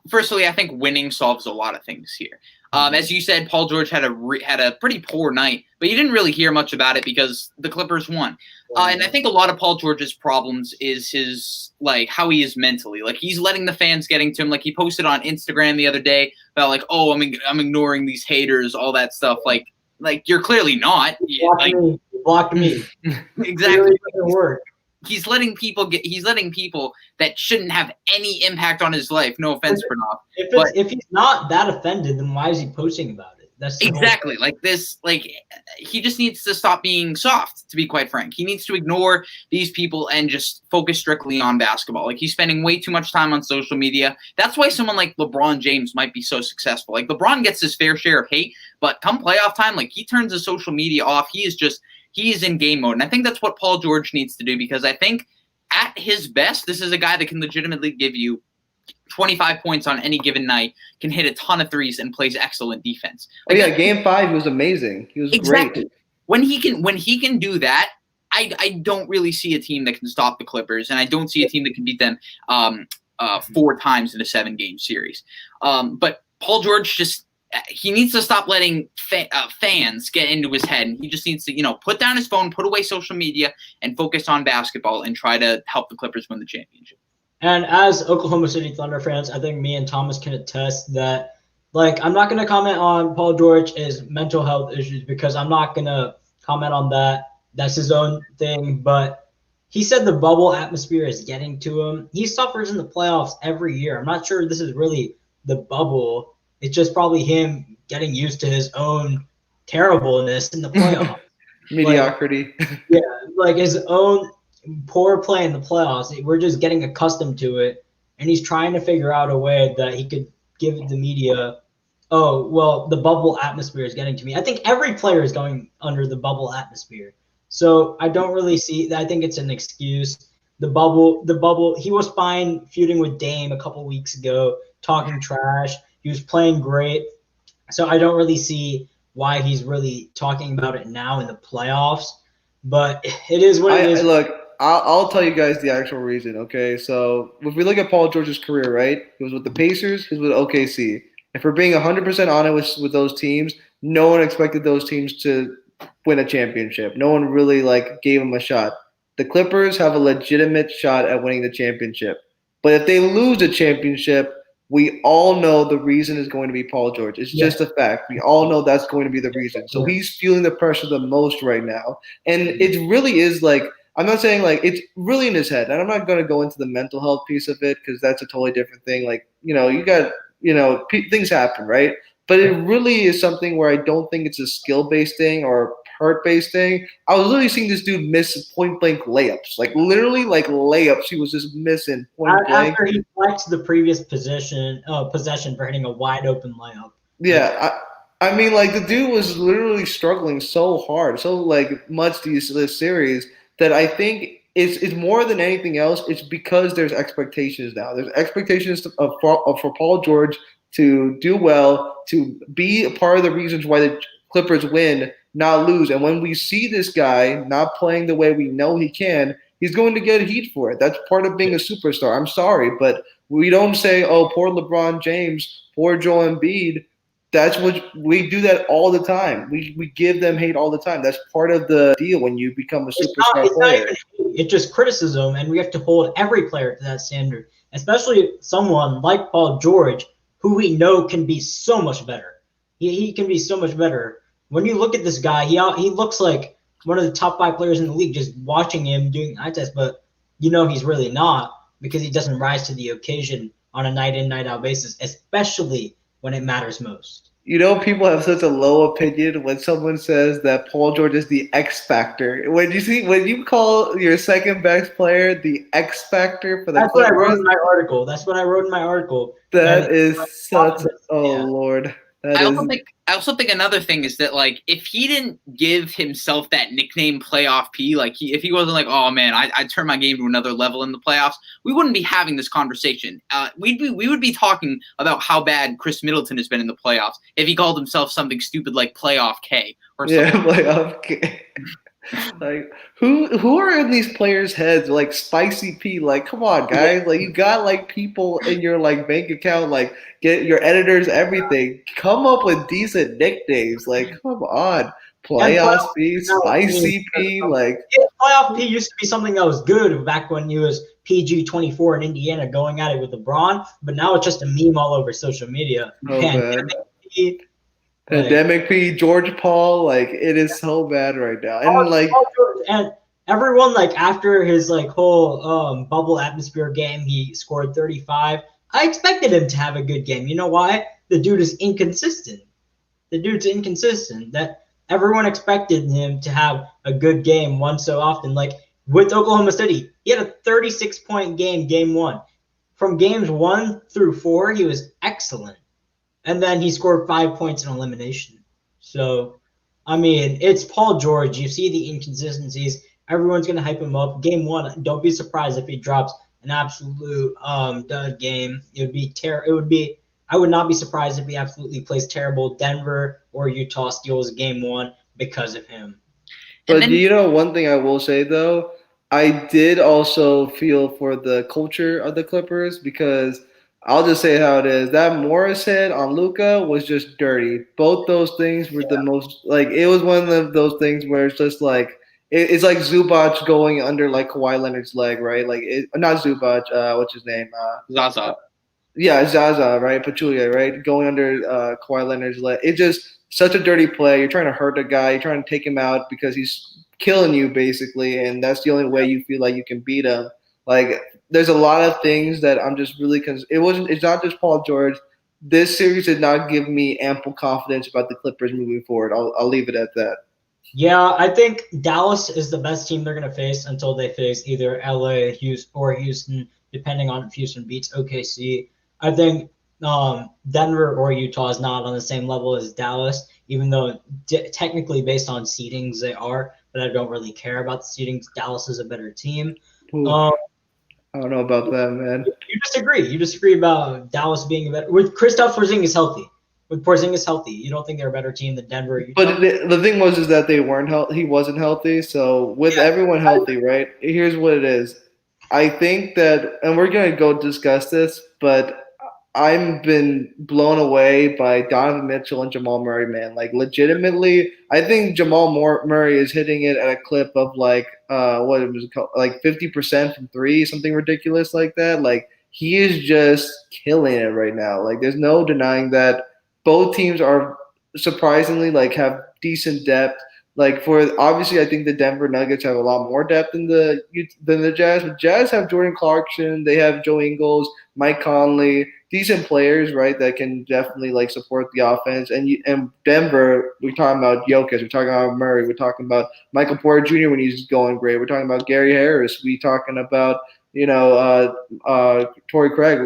winning solves a lot of things here. As you said, Paul George had a pretty poor night, but you didn't really hear much about it because the Clippers won. And I think a lot of Paul George's problems is his how he is mentally. Like he's letting the fans getting to him. Like he posted on Instagram the other day about I'm ignoring these haters, all that stuff. Like you're clearly not. Blocked me. Exactly. It doesn't work. He's letting people that shouldn't have any impact on his life. No offense, Pranav. If he's not that offended, then why is he posting about it? That's exactly he just needs to stop being soft, to be quite frank. He needs to ignore these people and just focus strictly on basketball. Like he's spending way too much time on social media. That's why someone like LeBron James might be so successful. Like LeBron gets his fair share of hate, but come playoff time, he turns his social media off. He is in game mode. And I think that's what Paul George needs to do because I think at his best, this is a guy that can legitimately give you 25 points on any given night, can hit a ton of threes, and plays excellent defense. Game 5 was amazing. He was exactly. great. When he can do that, I don't really see a team that can stop the Clippers, and I don't see a team that can beat them 4 times in a 7-game series. But Paul George he needs to stop letting fans get into his head. And he just needs to, put down his phone, put away social media, and focus on basketball and try to help the Clippers win the championship. And as Oklahoma City Thunder fans, I think me and Thomas can attest that, I'm not going to comment on Paul George's mental health issues because I'm not going to comment on that. That's his own thing. But he said the bubble atmosphere is getting to him. He suffers in the playoffs every year. I'm not sure this is really the bubble. It's just probably him getting used to his own terribleness in the playoffs. Mediocrity. His own poor play in the playoffs. We're just getting accustomed to it. And he's trying to figure out a way that he could give the media, the bubble atmosphere is getting to me. I think every player is going under the bubble atmosphere. So I don't really see that. I think it's an excuse. The bubble, he was fine feuding with Dame a couple weeks ago, talking trash. He was playing great. So I don't really see why he's really talking about it now in the playoffs. But it is what it is. Look, I'll tell you guys the actual reason, okay? So if we look at Paul George's career, right? He was with the Pacers, he was with OKC. If we're being 100% honest with those teams, no one expected those teams to win a championship. No one really gave him a shot. The Clippers have a legitimate shot at winning the championship. But if they lose the championship, we all know the reason is going to be Paul George. It's just a fact. We all know that's going to be the reason. So he's feeling the pressure the most right now. And it really is I'm not saying it's really in his head. And I'm not going to go into the mental health piece of it because that's a totally different thing. You got, things happen, right? But it really is something where I don't think it's a skill-based thing or hurt-based thing. I was literally seeing this dude miss point-blank layups. Literally layups. He was just missing point-blank. After he flexed the previous possession for hitting a wide-open layup. Yeah, I mean, the dude was literally struggling so hard, so much this series that I think it's more than anything else. It's because there's expectations now. There's expectations for Paul George to do well, to be a part of the reasons why the Clippers win, not lose. And when we see this guy not playing the way we know he can, he's going to get heat for it. That's part of being a superstar. I'm sorry, but we don't say, oh, poor LeBron James, poor Joel Embiid. That's what we do that all the time. We give them hate all the time. That's part of the deal when you become a superstar player. It's just criticism, and we have to hold every player to that standard, especially someone like Paul George, who we know can be so much better. He can be so much better. When you look at this guy, he looks like one of the top 5 players in the league just watching him doing eye test, but he's really not because he doesn't rise to the occasion on a night in, night out basis, especially when it matters most. People have such a low opinion when someone says that Paul George is the X factor. When you call your second best player the X factor for the That's Clippers, what I wrote in my article. That is such Lord. I also think another thing is that if he didn't give himself that nickname Playoff P, if he wasn't oh man, I turned my game to another level in the playoffs, we wouldn't be having this conversation. We would be talking about how bad Chris Middleton has been in the playoffs if he called himself something stupid like Playoff K or something. Yeah, Playoff K. Who are in these players' heads? Spicy P. Come on, guys. You got people in your bank account. Get your editors, everything. Come up with decent nicknames. Come on, Playoff P, Spicy P. Playoff P used to be something that was good back when he was PG 24 in Indiana going at it with LeBron, but now it's just a meme all over social media. Pandemic P, George Paul, it is so bad right now. And everyone after his whole bubble atmosphere game, he scored 35. I expected him to have a good game. You know why? The dude is inconsistent. That everyone expected him to have a good game once so often. With Oklahoma City, he had a 36-point game 1. From games 1 through 4, he was excellent. And then he scored 5 points in elimination. So, I mean, it's Paul George. You see the inconsistencies. Everyone's going to hype him up. Game 1, don't be surprised if he drops an absolute dud game. I would not be surprised if he absolutely plays terrible. Denver or Utah steals game 1 because of him. But one thing I will say, though, I did also feel for the culture of the Clippers because I'll just say how it is. That Morris hit on Luka was just dirty. Both those things were the most like it was one of those things where it's just like it's like Zubac going under like Kawhi Leonard's leg, right? Like not Zubac, what's his name? Zaza. Yeah, Zaza, right? Pachulia, right? Going under Kawhi Leonard's leg. It's just such a dirty play. You're trying to hurt a guy. You're trying to take him out because he's killing you, basically, and that's the only way you feel like you can beat him. Like, there's a lot of things that I'm just really It's not just Paul George. This series did not give me ample confidence about the Clippers moving forward. I'll leave it at that. Yeah, I think Dallas is the best team they're going to face until they face either LA, Houston, depending on if Houston beats OKC. I think Denver or Utah is not on the same level as Dallas, even though technically based on seedings they are, but I don't really care about the seedings. Dallas is a better team. I don't know about that, man. You disagree. You disagree about Dallas being better. With Kristaps Porzingis healthy. With Porzingis healthy, you don't think they're a better team than Denver? But the thing is that they weren't he wasn't healthy. So with everyone healthy, right? Here's what it is. I think that, and we're gonna go discuss this, but I've been blown away by Donovan Mitchell and Jamal Murray, man. Like, legitimately, I think Jamal Murray is hitting it at a clip of like what it was called, like 50% from three, something ridiculous like that. Like, he is just killing it right now. Like, there's no denying that. Both teams are surprisingly like have decent depth. Like, for obviously, I think the Denver Nuggets have a lot more depth than the Jazz. But Jazz have Jordan Clarkson, they have Joe Ingles, Mike Conley, decent players, right? That can definitely like support the offense. And Denver, we're talking about Jokic, we're talking about Murray, we're talking about Michael Porter Jr. when he's going great. We're talking about Gary Harris. We're talking about Torrey Craig.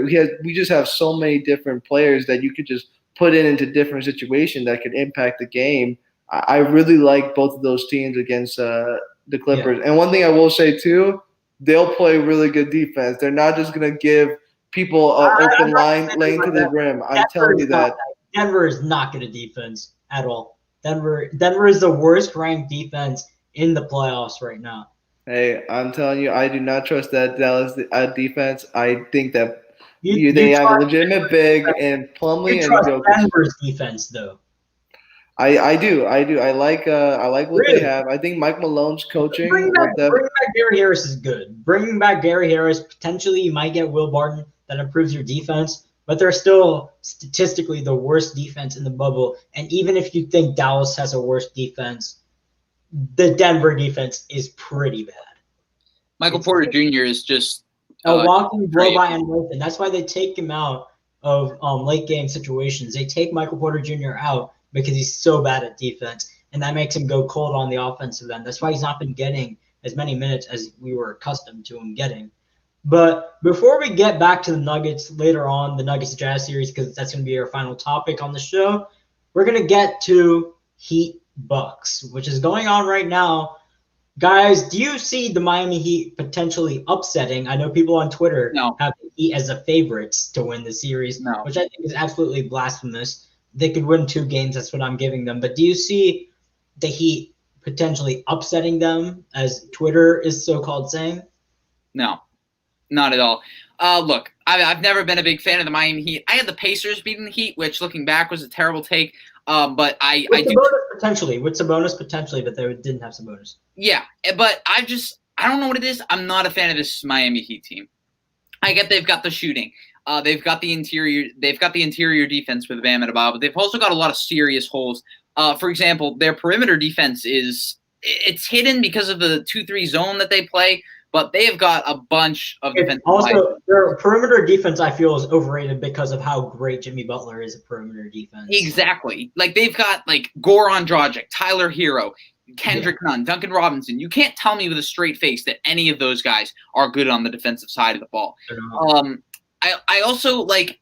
We just have so many different players that you could just put into different situations that could impact the game. I really like both of those teams against the Clippers. Yeah. And one thing I will say too, they'll play really good defense. They're not just going to give people an open lane to the rim. I'm telling you that. Denver is not good at defense at all. Denver is the worst ranked defense in the playoffs right now. Hey, I'm telling you, I do not trust that Dallas defense. I think that they have a legitimate big and Plumlee and Jokic. Denver's defense, though. I do. I like what they have. I think Mike Malone's coaching. Bringing back Gary Harris is good. Bringing back Gary Harris, potentially you might get Will Barton. That improves your defense, but they're still statistically the worst defense in the bubble. And even if you think Dallas has a worse defense, the Denver defense is pretty bad. Michael Porter Jr. is just a walking blow-by animation. That's why they take him out of late game situations. They take Michael Porter Jr. out because he's so bad at defense, and that makes him go cold on the offensive end. That's why he's not been getting as many minutes as we were accustomed to him getting. But before we get back to the Nuggets later on, the Nuggets Jazz series, because that's going to be our final topic on the show, we're going to get to Heat Bucks, which is going on right now. Guys, do you see the Miami Heat potentially upsetting? I know people on Twitter have the Heat as the favorites to win the series, which I think is absolutely blasphemous. They could win 2 games. That's what I'm giving them. But do you see the Heat potentially upsetting them, as Twitter is so-called saying? No, not at all. Look, I've never been a big fan of the Miami Heat. I had the Pacers beating the Heat, which looking back was a terrible take. But I do potentially with Sabonis potentially, but they didn't have Sabonis. Yeah, but I don't know what it is. I'm not a fan of this Miami Heat team. I get they've got the shooting. They've got the interior defense with Bam and Adebayo, but they've also got a lot of serious holes. For example, their perimeter defense it's hidden because of the 2-3 zone that they play, but they have got a bunch of defensive also, their perimeter defense, I feel, is overrated because of how great Jimmy Butler is at perimeter defense. Exactly. Like, they've got, like, Goran Dragic, Tyler Hero, Kendrick Nunn, Duncan Robinson. You can't tell me with a straight face that any of those guys are good on the defensive side of the ball. I also, like,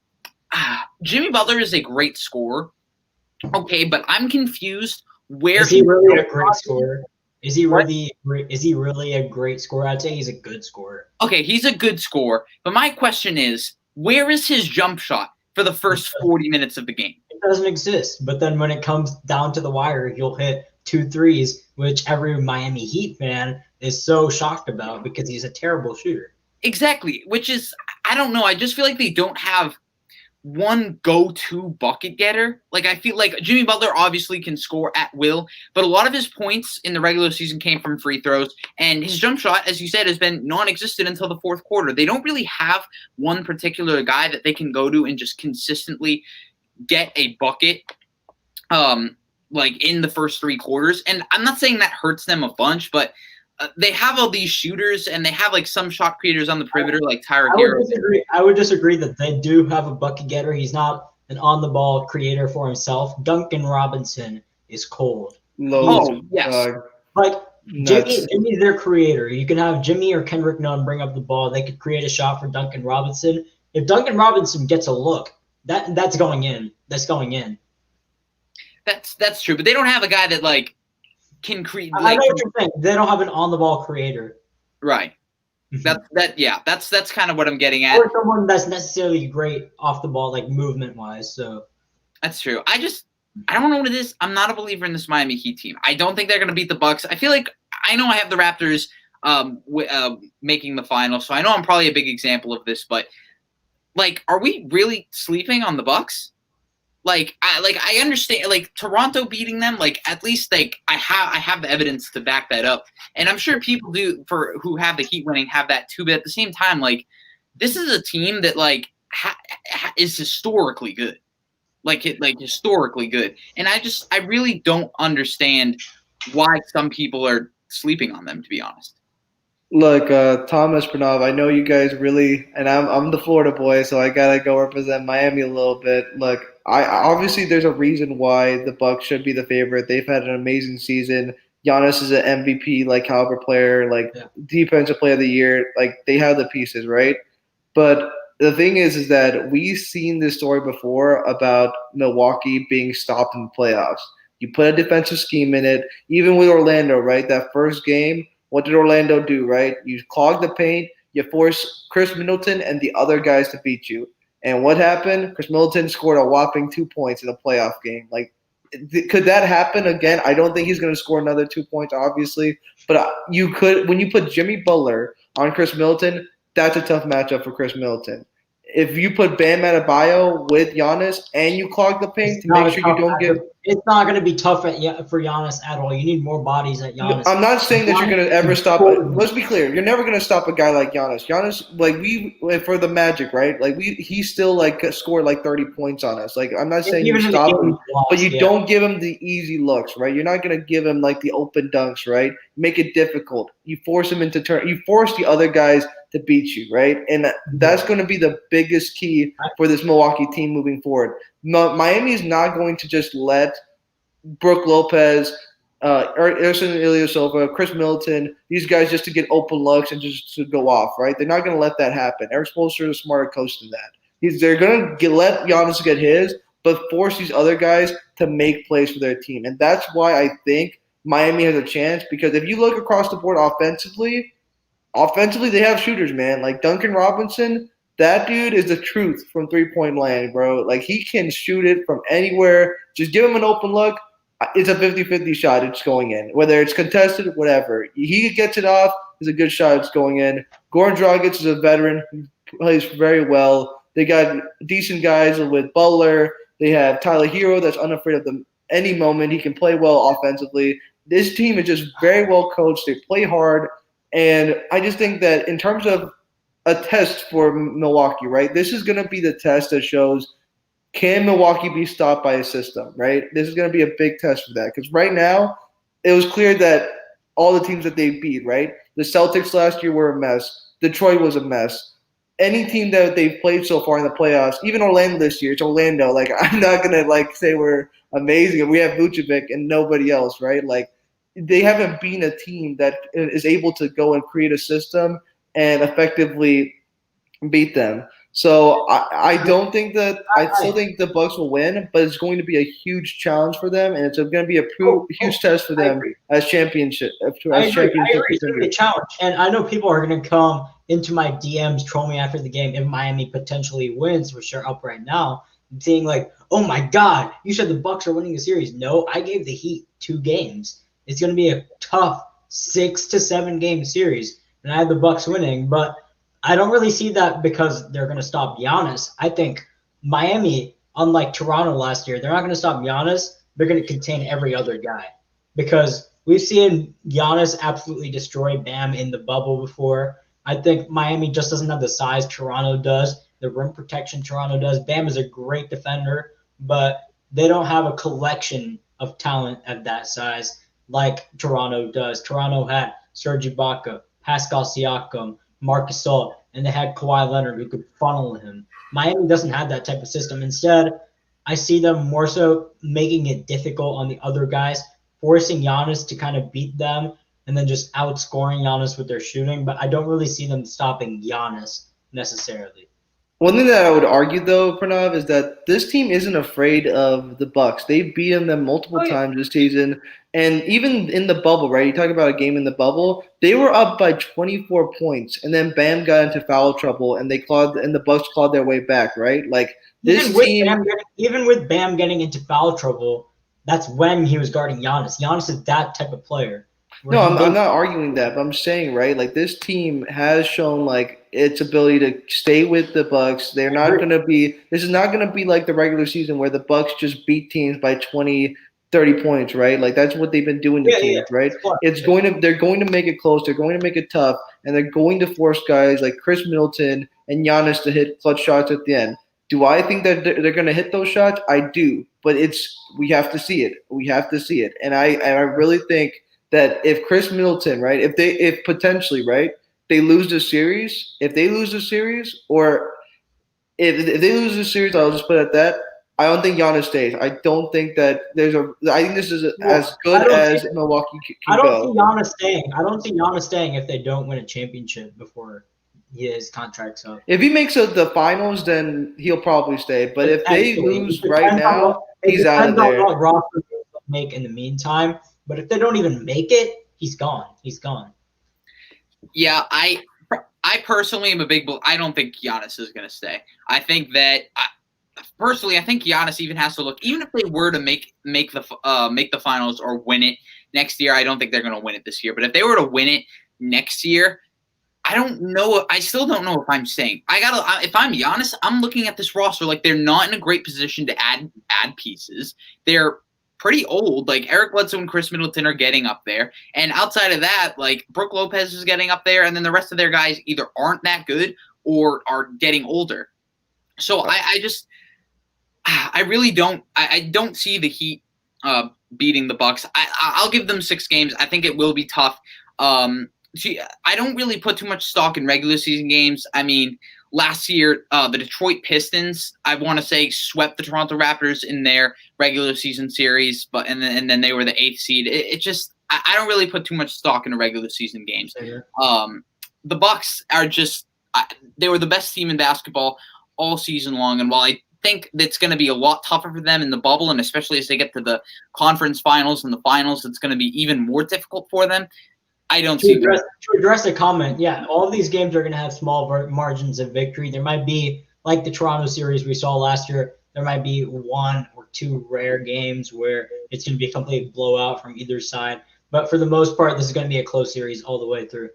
Jimmy Butler is a great scorer. Okay, but I'm confused where is he really a great scorer? Is he really a great scorer? I'd say he's a good scorer. Okay, he's a good scorer. But my question is, where is his jump shot for the first 40 minutes of the game? It doesn't exist. But then when it comes down to the wire, he'll hit 2 threes, which every Miami Heat fan is so shocked about because he's a terrible shooter. Exactly, which is, I don't know. I just feel like they don't have one go-to bucket getter. Like, I feel like Jimmy Butler obviously can score at will, but a lot of his points in the regular season came from free throws, and his jump shot, as you said, has been non-existent until the fourth quarter. They don't really have one particular guy that they can go to and just consistently get a bucket like in the first three quarters. And I'm not saying that hurts them a bunch, but they have all these shooters, and they have like some shot creators on the perimeter, like Tyler Hero. I would disagree that they do have a bucket getter. He's not an on-the-ball creator for himself. Duncan Robinson is cold. Yes. Like Jimmy's their creator. You can have Jimmy or Kendrick Nunn bring up the ball. They could create a shot for Duncan Robinson. If Duncan Robinson gets a look, that's going in. That's going in. That's true, but they don't have a guy that like can create. I know what you're saying. They don't have an on-the-ball creator. Right. That's kind of what I'm getting at. Or someone that's necessarily great off the ball, like movement-wise. So that's true. I don't know what it is. I'm not a believer in this Miami Heat team. I don't think they're going to beat the Bucks. I feel like I know I have the Raptors making the final, so I know I'm probably a big example of this. But like, are we really sleeping on the Bucks? I understand like Toronto beating them, like at least like I have the evidence to back that up, and I'm sure people do for who have the Heat winning have that too. But at the same time, like this is a team that like is historically good, historically good, and I really don't understand why some people are sleeping on them, to be honest. Look, Thomas Pranav, I know you guys really, and I'm the Florida boy, so I gotta go represent Miami a little bit. Look, I obviously there's a reason why the Bucks should be the favorite. They've had an amazing season. Giannis is an MVP caliber player, defensive player of the year. Like they have the pieces, right? But the thing is that we've seen this story before about Milwaukee being stopped in the playoffs. You put a defensive scheme in it, even with Orlando, right? That first game. What did Orlando do, right? You clog the paint, you force Chris Middleton and the other guys to beat you. And what happened? Chris Middleton scored a whopping 2 points in a playoff game. Like, could that happen again? I don't think he's going to score another 2 points, obviously. But you could, when you put Jimmy Butler on Chris Middleton, that's a tough matchup for Chris Middleton. If you put Bam Adebayo with Giannis and you clog the paint to make sure you don't get – it's not going to be tough for Giannis at all. You need more bodies at Giannis. I'm not saying that you're going to ever stop it. Let's be clear. You're never going to stop a guy like Giannis. Giannis, for the Magic, right? He still scored 30 points on us. I'm not saying you stop him, but you don't give him the easy looks, right? You're not going to give him the open dunks, right? Make it difficult. You force him into turn. You force the other guys to beat you, right? And that's going to be the biggest key for this Milwaukee team moving forward. Miami is not going to just let Brook Lopez, Ersan Ilyasova, Chris Middleton, these guys just to get open looks and just to go off, right? They're not going to let that happen. Eric Spoelstra is a smarter coach than that. They're going to let Giannis get his, but force these other guys to make plays for their team. And that's why I think Miami has a chance, because if you look across the board offensively, they have shooters, man. Like Duncan Robinson, that dude is the truth from three-point land, bro. He can shoot it from anywhere. Just give him an open look. It's a 50-50 shot. It's going in. Whether it's contested, whatever. He gets it off. It's a good shot. It's going in. Goran Dragic is a veteran. He plays very well. They got decent guys with Butler. They have Tyler Hero that's unafraid of them any moment. He can play well offensively. This team is just very well coached. They play hard. And I just think that in terms of a test for Milwaukee, right, this is going to be the test that shows, can Milwaukee be stopped by a system, right? This is going to be a big test for that, because right now it was clear that all the teams that they beat, right, the Celtics last year were a mess. Detroit was a mess. Any team that they've played so far in the playoffs, even Orlando this year, it's Orlando. I'm not going to say we're amazing and we have Vucevic and nobody else, right? They haven't been a team that is able to go and create a system and effectively beat them. So I don't think that – I still think the Bucks will win, but it's going to be a huge challenge for them, and it's going to be a huge test for them as championship. I agree. It's going to be a challenge, and I know people are going to come into my DMs, troll me after the game if Miami potentially wins, which they're up right now, saying oh my God, you said the Bucks are winning the series. No, I gave the Heat 2 games. It's going to be a tough 6 to 7 game series, and I had the Bucks winning, but I don't really see that because they're going to stop Giannis. I think Miami, unlike Toronto last year, they're not going to stop Giannis. They're going to contain every other guy because we've seen Giannis absolutely destroy Bam in the bubble before. I think Miami just doesn't have the size Toronto does, the rim protection Toronto does. Bam is a great defender, but they don't have a collection of talent at that size like Toronto does. Toronto had Serge Ibaka, Pascal Siakam, Marc Gasol, and they had Kawhi Leonard who could funnel him. Miami doesn't have that type of system. Instead, I see them more so making it difficult on the other guys, forcing Giannis to kind of beat them and then just outscoring Giannis with their shooting. But I don't really see them stopping Giannis necessarily. One thing that I would argue, though, Pranav, is that this team isn't afraid of the Bucks. They've beaten them multiple times this season, and even in the bubble, right? You talk about a game in the bubble. They were up by 24 points, and then Bam got into foul trouble, and the Bucks clawed their way back, right? Like this team, even with Bam getting into foul trouble, that's when he was guarding Giannis. Giannis is that type of player. No, I'm not arguing that, but I'm saying, right, like this team has shown like its ability to stay with the Bucks. They're not going to be – this is not going to be like the regular season where the Bucks just beat teams by 20, 30 points, right? Like that's what they've been doing to teams, right? They're going to make it close. They're going to make it tough, and they're going to force guys like Chris Middleton and Giannis to hit clutch shots at the end. Do I think that they're going to hit those shots? I do, but we have to see it. We have to see it, and I really think – that if Chris Middleton, right, if potentially, right, they lose the series, or if they lose the series, I'll just put it at that. I don't think Giannis stays. I don't think that I think this is as good as Milwaukee can go. I don't see Giannis staying if they don't win a championship before his contract's up. If he makes the finals, then he'll probably stay. But if they lose right now, he's out of there. It depends on what roster they make in the meantime. But if they don't even make it, he's gone. He's gone. Yeah, I personally am a big – I don't think Giannis is going to stay. I think that personally, I think Giannis even has to look – even if they were to make the finals or win it next year, I don't think they're going to win it this year. But if they were to win it next year, I don't know – I still don't know if I'm staying. If I'm Giannis, I'm looking at this roster like they're not in a great position to add pieces. They're – pretty old. Like Eric Bledsoe and Chris Middleton are getting up there. And outside of that, like Brook Lopez is getting up there. And then the rest of their guys either aren't that good or are getting older. So I really don't see the Heat beating the Bucks. I'll give them 6 games. I think it will be tough. I don't really put too much stock in regular season games. I mean, last year, the Detroit Pistons, I want to say, swept the Toronto Raptors in their regular season series, and then they were the 8th seed. I don't really put too much stock in the regular season games. The Bucks are they were the best team in basketball all season long, and while I think it's going to be a lot tougher for them in the bubble, and especially as they get to the conference finals and the finals, it's going to be even more difficult for them. I don't see to address a comment. Yeah, all these games are going to have small margins of victory. There might be, like the Toronto series we saw last year, there might be 1 or 2 rare games where it's going to be a complete blowout from either side. But for the most part, this is going to be a close series all the way through.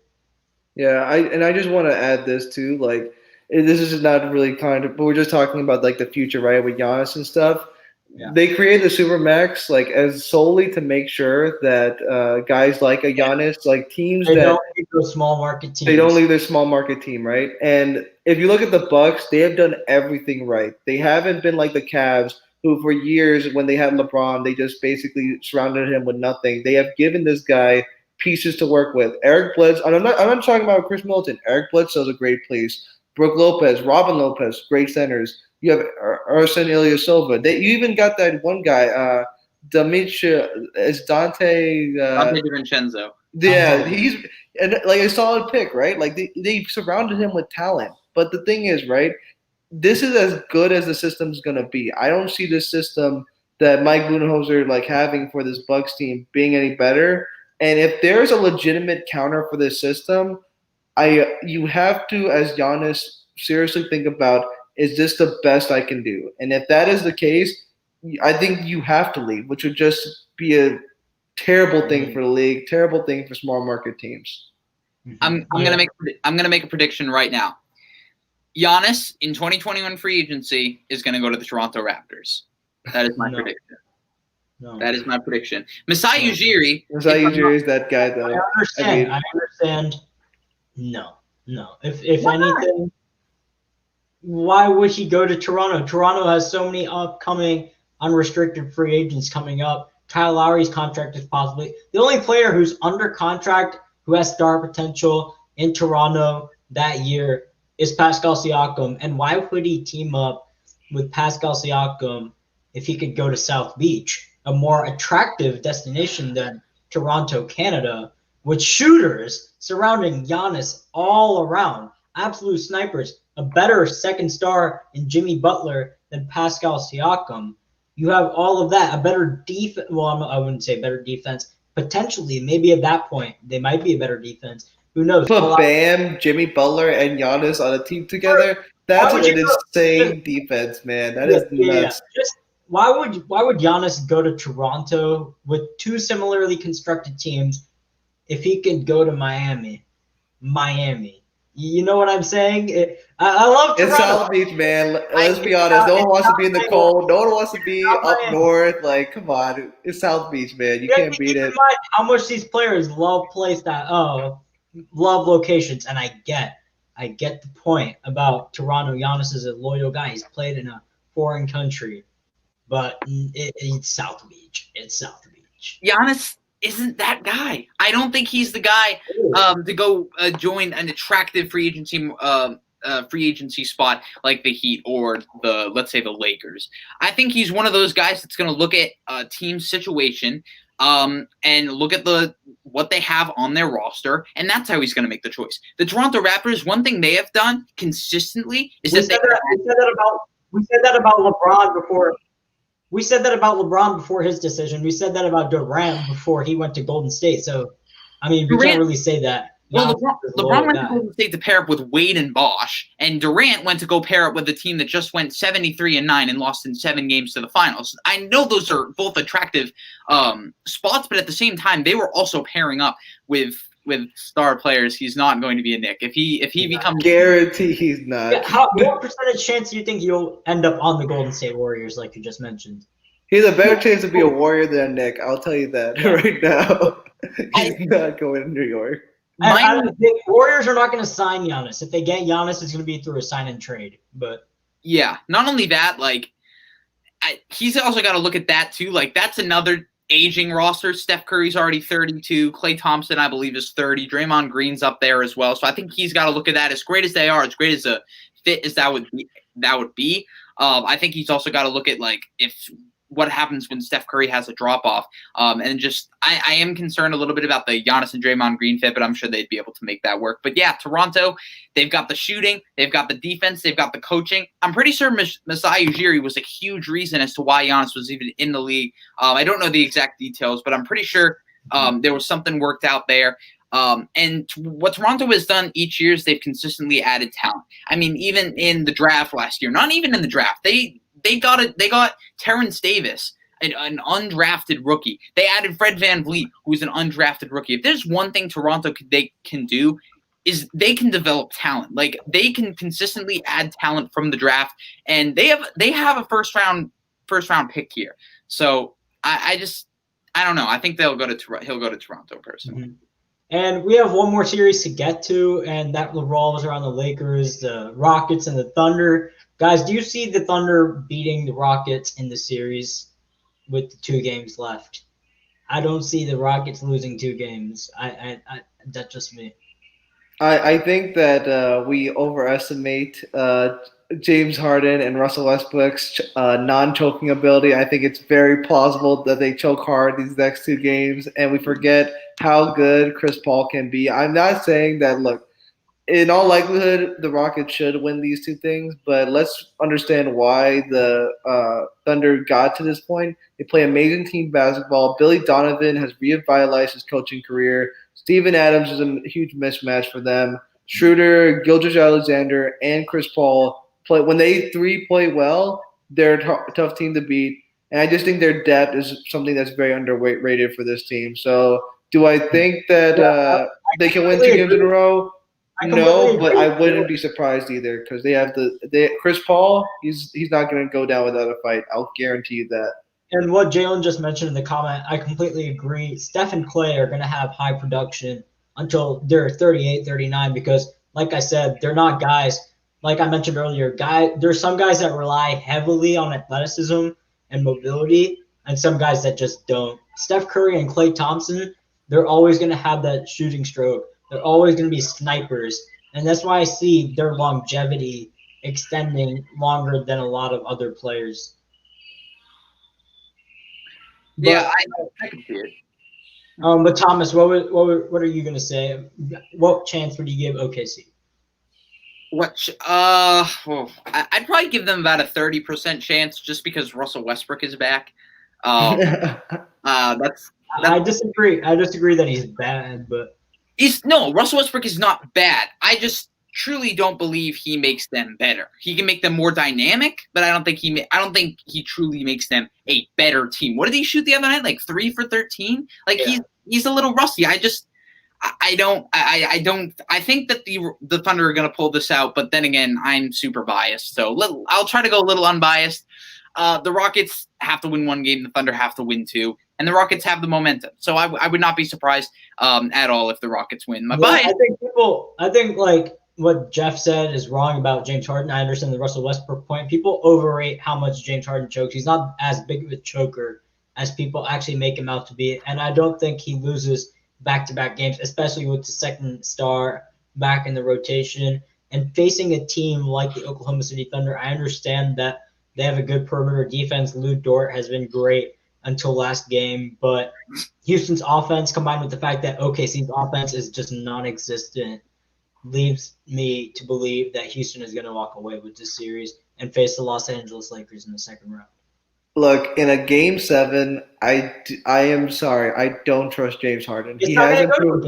Yeah, I just want to add this too. Like, this is not really but we're just talking about like the future, right, with Giannis and stuff. Yeah. They created the Supermax like as solely to make sure that guys like a Giannis, like teams they don't leave those small market teams. They don't leave their small market team, right? And if you look at the Bucks, they have done everything right. They haven't been like the Cavs, who for years when they had LeBron, they just basically surrounded him with nothing. They have given this guy pieces to work with. Eric Bledsoe, and I'm not talking about Chris Middleton. Eric Bledsoe is a great piece. Brook Lopez, Robin Lopez, great centers. You have Arsen Ilyasova. You even got that one guy, Dante DiVincenzo. Yeah, he's like a solid pick, right? Like they surrounded him with talent. But the thing is, right, this is as good as the system's gonna be. I don't see this system that Mike Budenholzer like having for this Bucks team being any better. And if there's a legitimate counter for this system, you have to, as Giannis, seriously think about, is this the best I can do? And if that is the case, I think you have to leave, which would just be a terrible thing for the league, terrible thing for small market teams. I'm gonna make a prediction right now. Giannis in 2021 free agency is going to go to the Toronto Raptors. That is my prediction. No. That is my prediction. Masai Ujiri. Masai Ujiri is that guy, though. I understand. No. If anything, why would he go to Toronto? Toronto has so many upcoming unrestricted free agents coming up. Kyle Lowry's contract is possibly the only player who's under contract who has star potential in Toronto that year is Pascal Siakam. And why would he team up with Pascal Siakam if he could go to South Beach, a more attractive destination than Toronto, Canada, with shooters surrounding Giannis all around, absolute snipers, a better second star in Jimmy Butler than Pascal Siakam. You have all of that, a better defense. Well, I wouldn't say better defense. Potentially, maybe at that point, they might be a better defense. Who knows? Put Bam, Jimmy Butler, and Giannis on a team together. That's an insane defense, man. That is nuts. Why would Giannis go to Toronto with two similarly constructed teams if he could go to Miami? You know what I'm saying? I love Toronto. It's South Beach, man. Let's be honest. No one wants to be in the cold. No one wants to be up north. Like, come on. It's South Beach, man. You can't beat it. Keep in mind how much these players love love locations. And I get the point about Toronto. Giannis is a loyal guy. He's played in a foreign country. But it's South Beach. It's South Beach. Giannis isn't that guy. I don't think he's the guy to go join an attractive free agency spot like the Heat or let's say the Lakers. I think he's one of those guys that's going to look at a team situation and look at what they have on their roster, and that's how he's going to make the choice. The Toronto Raptors, one thing they have done consistently is we said that about LeBron before. We said that about LeBron before his decision. We said that about Durant before he went to Golden State. So, I mean, we can't really say that. Well, LeBron went to Golden State to pair up with Wade and Bosh, and Durant went to go pair up with a team that just went 73-9 and lost in 7 games to the finals. I know those are both attractive spots, but at the same time, they were also pairing up with star players. He's not going to be a Knick. If he becomes guarantee he's not. Yeah, what percentage chance do you think he'll end up on the Golden State Warriors, like you just mentioned? He has a better chance to be a Warrior than a Knick. I'll tell you that right now. He's not going to New York. The Warriors are not going to sign Giannis. If they get Giannis, it's going to be through a sign and trade. But yeah, not only that, he's also got to look at that too. Like, that's another aging roster. Steph Curry's already 32. Klay Thompson, I believe, is 30. Draymond Green's up there as well. So I think he's got to look at that. As great as they are, as great as a fit as that would be. I think he's also got to look at if what happens when Steph Curry has a drop-off. And just I am concerned a little bit about the Giannis and Draymond Green fit, but I'm sure they'd be able to make that work. But yeah, Toronto, they've got the shooting, they've got the defense, they've got the coaching. I'm pretty sure Masai Ujiri was a huge reason as to why Giannis was even in the league. I don't know the exact details, but I'm pretty sure there was something worked out there. And what Toronto has done each year is they've consistently added talent. I mean, even in the draft last year, not even in the draft, they got Terrence Davis, an undrafted rookie. They added Fred VanVleet, who's an undrafted rookie. If there's one thing Toronto can do, is they can develop talent. Like, they can consistently add talent from the draft, and they have a first round pick here. So I don't know. I think he'll go to Toronto personally. Mm-hmm. And we have one more series to get to, and that revolves around the Lakers, the Rockets, and the Thunder. Guys, do you see the Thunder beating the Rockets in the series with the 2 games left? I don't see the Rockets losing 2 games. That's just me. I think that we overestimate James Harden and Russell Westbrook's non-choking ability. I think it's very plausible that they choke hard these next 2 games, and we forget how good Chris Paul can be. I'm not saying that, look, in all likelihood, the Rockets should win these 2 things, but let's understand why the Thunder got to this point. They play amazing team basketball. Billy Donovan has revitalized his coaching career. Steven Adams is a huge mismatch for them. Schroeder, Gilgeous-Alexander, and Chris Paul play. When they 3 play well, they're a tough team to beat. And I just think their depth is something that's very underrated for this team. So do I think that they can win 2 games in a row? No, but agree. I wouldn't be surprised either because they have Chris Paul. He's not going to go down without a fight. I'll guarantee you that. And what Jalen just mentioned in the comment, I completely agree. Steph and Clay are going to have high production until they're 38, 39 because, like I said, they're not guys. Like I mentioned earlier, there's some guys that rely heavily on athleticism and mobility, and some guys that just don't. Steph Curry and Klay Thompson, they're always going to have that shooting stroke. They're always going to be snipers, and that's why I see their longevity extending longer than a lot of other players. Yeah, I can see it. But Thomas, what are you gonna say? What chance would you give OKC? I'd probably give them about a 30% chance, just because Russell Westbrook is back. I disagree. I disagree that he's bad, but Russell Westbrook is not bad. I just truly don't believe he makes them better. He can make them more dynamic, but I don't think he truly makes them a better team. What did he shoot the other night? Like 3 for 13? Like he's a little rusty. I think that the Thunder are going to pull this out, but then again, I'm super biased. So I'll try to go a little unbiased. The Rockets have to win one game. The Thunder have to win 2. And the Rockets have the momentum. So I would not be surprised at all if the Rockets win. I think like what Jeff said is wrong about James Harden. I understand the Russell Westbrook point. People overrate how much James Harden chokes. He's not as big of a choker as people actually make him out to be. And I don't think he loses back-to-back games, especially with the second star back in the rotation. And facing a team like the Oklahoma City Thunder, I understand that they have a good perimeter defense. Lou Dort has been great until last game. But Houston's offense, combined with the fact that OKC's offense is just non-existent, leaves me to believe that Houston is going to walk away with this series and face the Los Angeles Lakers in the second round. Look, in a Game 7, I am sorry, I don't trust James Harden. He hasn't proved.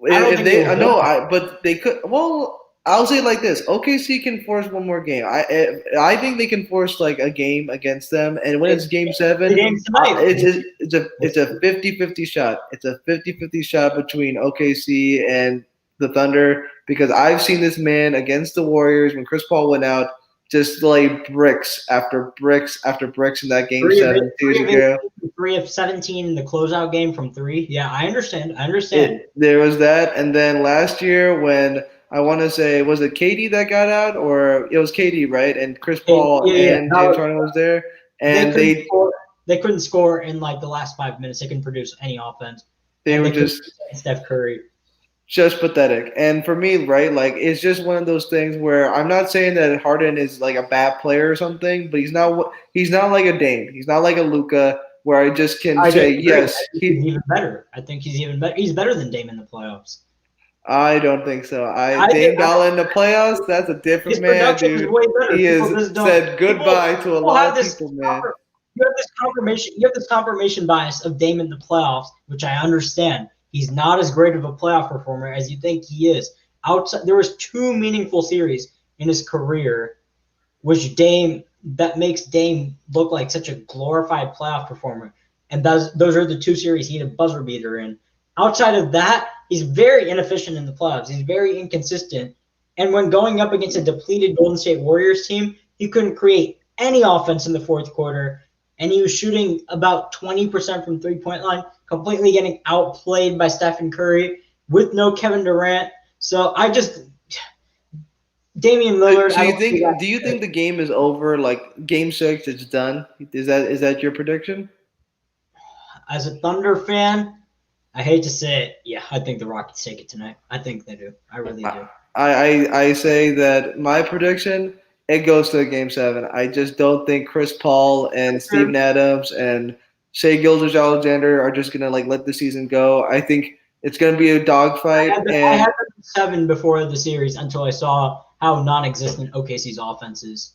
But they could. Well, I'll say it like this: OKC can force one more game. I think they can force like a game against them, and when it's Game 7, it's a 50-50 shot. It's a 50-50 shot between OKC and the Thunder, because I've seen this man against the Warriors when Chris Paul went out just lay bricks after bricks after bricks in that Game 7 2 to go. 3 of 17 in the closeout game from 3. Yeah, I understand. There was that, and then last year when I want to say, was it KD that got out, or it was KD, right? And Chris Paul and James Harden was there, and they couldn't score in like the last 5 minutes. They couldn't produce any offense. They were just Steph Curry. Just pathetic. And for me, right, like it's just one of those things where I'm not saying that Harden is like a bad player or something, but he's not like a Dame. He's not like a Luka where I just can say yes. He's even better. I think he's even better. He's better than Dame in the playoffs. I don't think so. Dame Dollar in the playoffs, that's a different man, dude. He has said goodbye to a lot of people, man. You have this confirmation bias of Dame in the playoffs, which I understand. He's not as great of a playoff performer as you think he is. There was 2 meaningful series in his career, that makes Dame look like such a glorified playoff performer. And those are the 2 series he had a buzzer beater in. Outside of that, he's very inefficient in the playoffs. He's very inconsistent. And when going up against a depleted Golden State Warriors team, he couldn't create any offense in the fourth quarter. And he was shooting about 20% from three-point line, completely getting outplayed by Stephen Curry with no Kevin Durant. So Damian Lillard. So do you think the game is over? Like Game 6, it's done? Is that your prediction? As a Thunder fan, I hate to say it. Yeah, I think the Rockets take it tonight. I think they do. I really do. I say that my prediction, it goes to Game 7. I just don't think Chris Paul and Steven Adams and Shai Gilgeous-Alexander are just gonna like let the season go. I think it's gonna be a dogfight. I had them 7 before the series until I saw how non-existent OKC's offense is.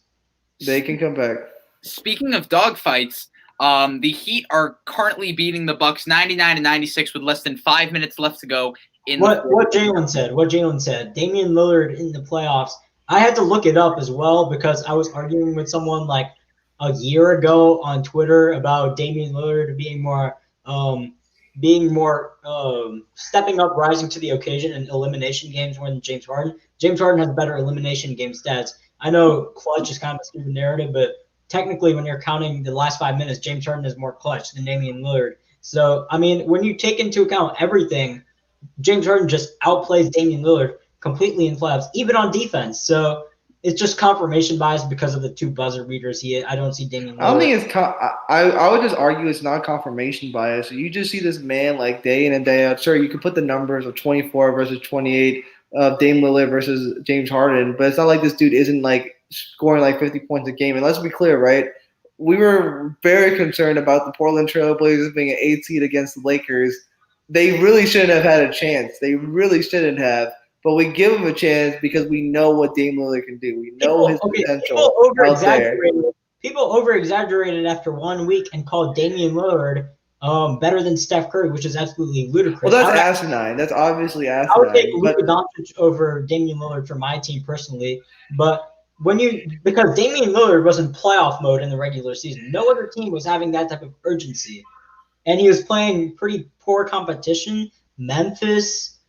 They can come back. Speaking of dogfights, the Heat are currently beating the Bucks 99-96 with less than 5 minutes left to go. What Jalen said. Damian Lillard in the playoffs. I had to look it up as well because I was arguing with someone like a year ago on Twitter about Damian Lillard being more being more stepping up, rising to the occasion in elimination games more than James Harden. James Harden has better elimination game stats. I know clutch is kind of a stupid narrative, but technically, when you're counting the last 5 minutes, James Harden is more clutch than Damian Lillard. So, I mean, when you take into account everything, James Harden just outplays Damian Lillard completely in playoffs, even on defense. So it's just confirmation bias because of the two buzzer beaters. I don't see Damian Lillard. I don't think it's. I would just argue it's not confirmation bias. You just see this man like day in and day out. Sure, you could put the numbers of 24 versus 28 of Dame Lillard versus James Harden, but it's not like this dude isn't like scoring like 50 points a game. And let's be clear, right? We were very concerned about the Portland Trail Blazers being an 8 seed against the Lakers. They really shouldn't have had a chance. They really shouldn't have. But we give him a chance because we know what Dame Lillard can do. We know his potential out there. People over-exaggerated after 1 week and called Damian Lillard better than Steph Curry, which is absolutely ludicrous. Well, that's asinine. That's obviously asinine. I would take Luka Doncic over Damian Lillard for my team personally, but because Damian Lillard was in playoff mode in the regular season, no other team was having that type of urgency, and he was playing pretty poor competition. Memphis,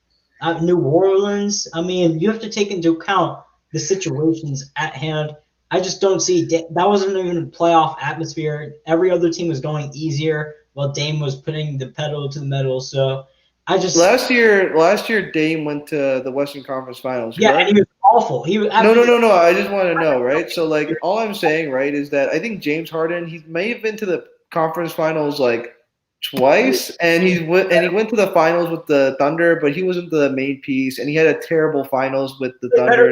New Orleans. I mean, you have to take into account the situations at hand. I just don't see that wasn't even a playoff atmosphere. Every other team was going easier while Dame was putting the pedal to the metal. So I just last year Dame went to the Western Conference Finals. Yeah, correct? and he was awful. He was No. I just want to know, right? So like all I'm saying, right, is that I think James Harden, he may have been to the conference finals like twice, and he went to the finals with the Thunder, but he wasn't the main piece, and he had a terrible finals with the Thunder.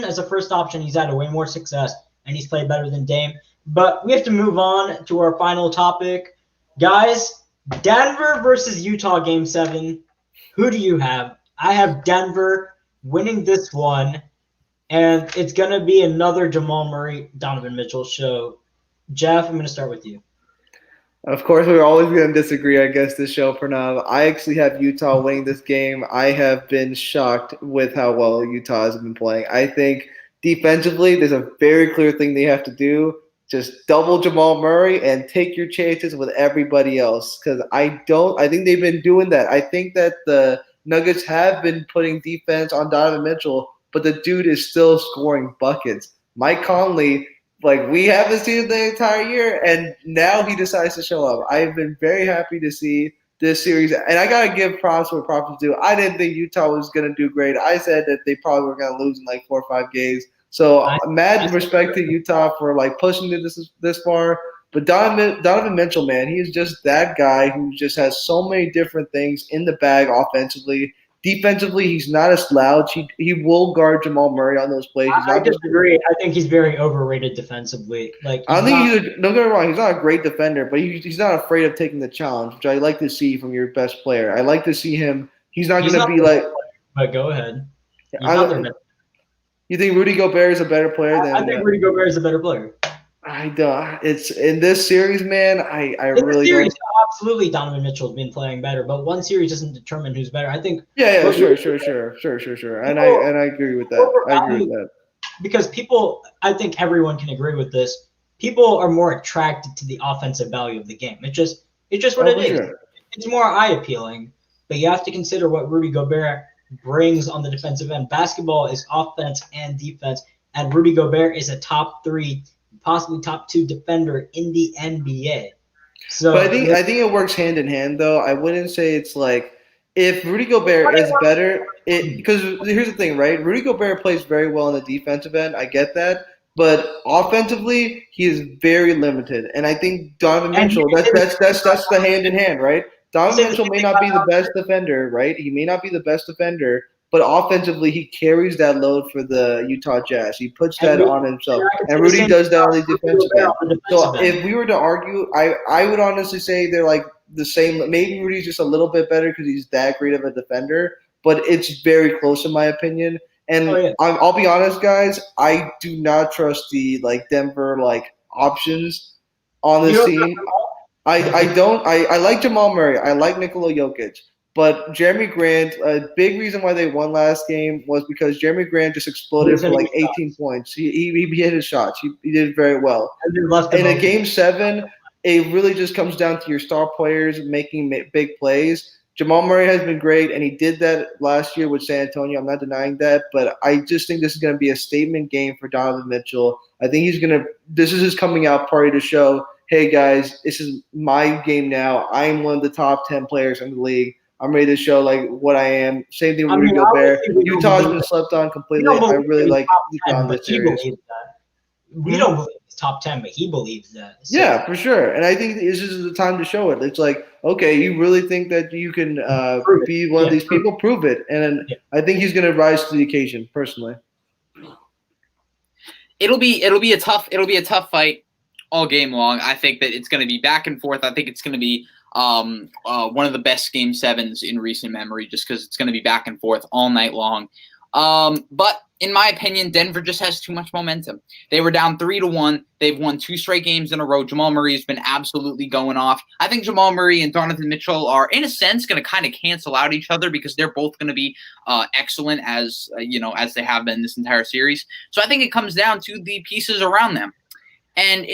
As a first option, he's had way more success, and he's played better than Dame. But we have to move on to our final topic. Guys, Denver versus Utah Game 7. Who do you have? I have Denver winning this one, and it's going to be another Jamal Murray, Donovan Mitchell show. Jeff, I'm going to start with you. Of course, we're always going to disagree, I guess, this show, Pranav. I actually have Utah winning this game. I have been shocked with how well Utah has been playing. I think defensively, there's a very clear thing they have to do. Just double Jamal Murray and take your chances with everybody else. Because I think they've been doing that. I think that the Nuggets have been putting defense on Donovan Mitchell, but the dude is still scoring buckets. Mike Conley, we haven't seen him the entire year, and now he decides to show up. I've been very happy to see this series, and I got to give props where props is due. I didn't think Utah was going to do great. I said that they probably were going to lose in 4 or 5 games. So mad respect to Utah for pushing it this far. But Donovan Mitchell, man, he is just that guy who just has so many different things in the bag offensively. Defensively, he's not a slouch. He will guard Jamal Murray on those plays. I disagree. I think he's very overrated defensively. Don't get me wrong, he's not a great defender, but he's not afraid of taking the challenge, which I like to see from your best player. I like to see him. He's not going to be like. But go ahead. You think Rudy Gobert is a better player than? I think Rudy Gobert is a better player. I don't. It's in this series, man. I really series, don't. Absolutely, Donovan Mitchell's been playing better, but one series doesn't determine who's better. I think. Yeah, sure. And I agree with that. I agree with that. Because I think everyone can agree with this. People are more attracted to the offensive value of the game. It's just what it is. Sure. It's more eye appealing, but you have to consider what Rudy Gobert brings on the defensive end. Basketball is offense and defense, and Rudy Gobert is a top 3, possibly top 2 defender in the NBA. So, but I think it works hand in hand, though. I wouldn't say it's if Rudy Gobert is better, because here's the thing, right? Rudy Gobert plays very well on the defensive end. I get that. But offensively, he is very limited. And I think Donovan Mitchell, that's the hand in hand, right? Donovan Mitchell may not be the best defender, right? He may not be the best defender, but offensively, he carries that load for the Utah Jazz. He puts that on himself. And Rudy does that on the defensive end. So if we were to argue, I would honestly say they're the same. Maybe Rudy's just a little bit better because he's that great of a defender, but it's very close in my opinion. And I'll be honest, guys, I do not trust the Denver options on this team. I don't. I like Jamal Murray. I like Nikola Jokic. But Jeremy Grant, a big reason why they won last game was because Jeremy Grant just exploded for 18 points. He hit his shots. He did very well. In a game 7, it really just comes down to your star players making big plays. Jamal Murray has been great, and he did that last year with San Antonio. I'm not denying that, but I just think this is going to be a statement game for Donovan Mitchell. I think this is his coming out party to show, hey guys, this is my game now. I'm one of the top 10 players in the league. I'm ready to show like what I am. Same thing with Rudy Gobert. Utah's been slept on completely. I really like Utah in this series. We don't believe he's top 10, but he believes that. So. Yeah, for sure. And I think this is the time to show it. It's like, okay, you really think that you can be one of these people? Prove it. And I think he's going to rise to the occasion, personally. It'll be a tough fight all game long. I think that it's going to be back and forth. I think it's going to be one of the best game sevens in recent memory, just because it's going to be back and forth all night long. But in my opinion, Denver just has too much momentum. They were down 3-1. They've won 2 straight games in a row. Jamal Murray has been absolutely going off. I think Jamal Murray and Donovan Mitchell are, in a sense, going to kind of cancel out each other because they're both going to be excellent as as they have been this entire series. So I think it comes down to the pieces around them, and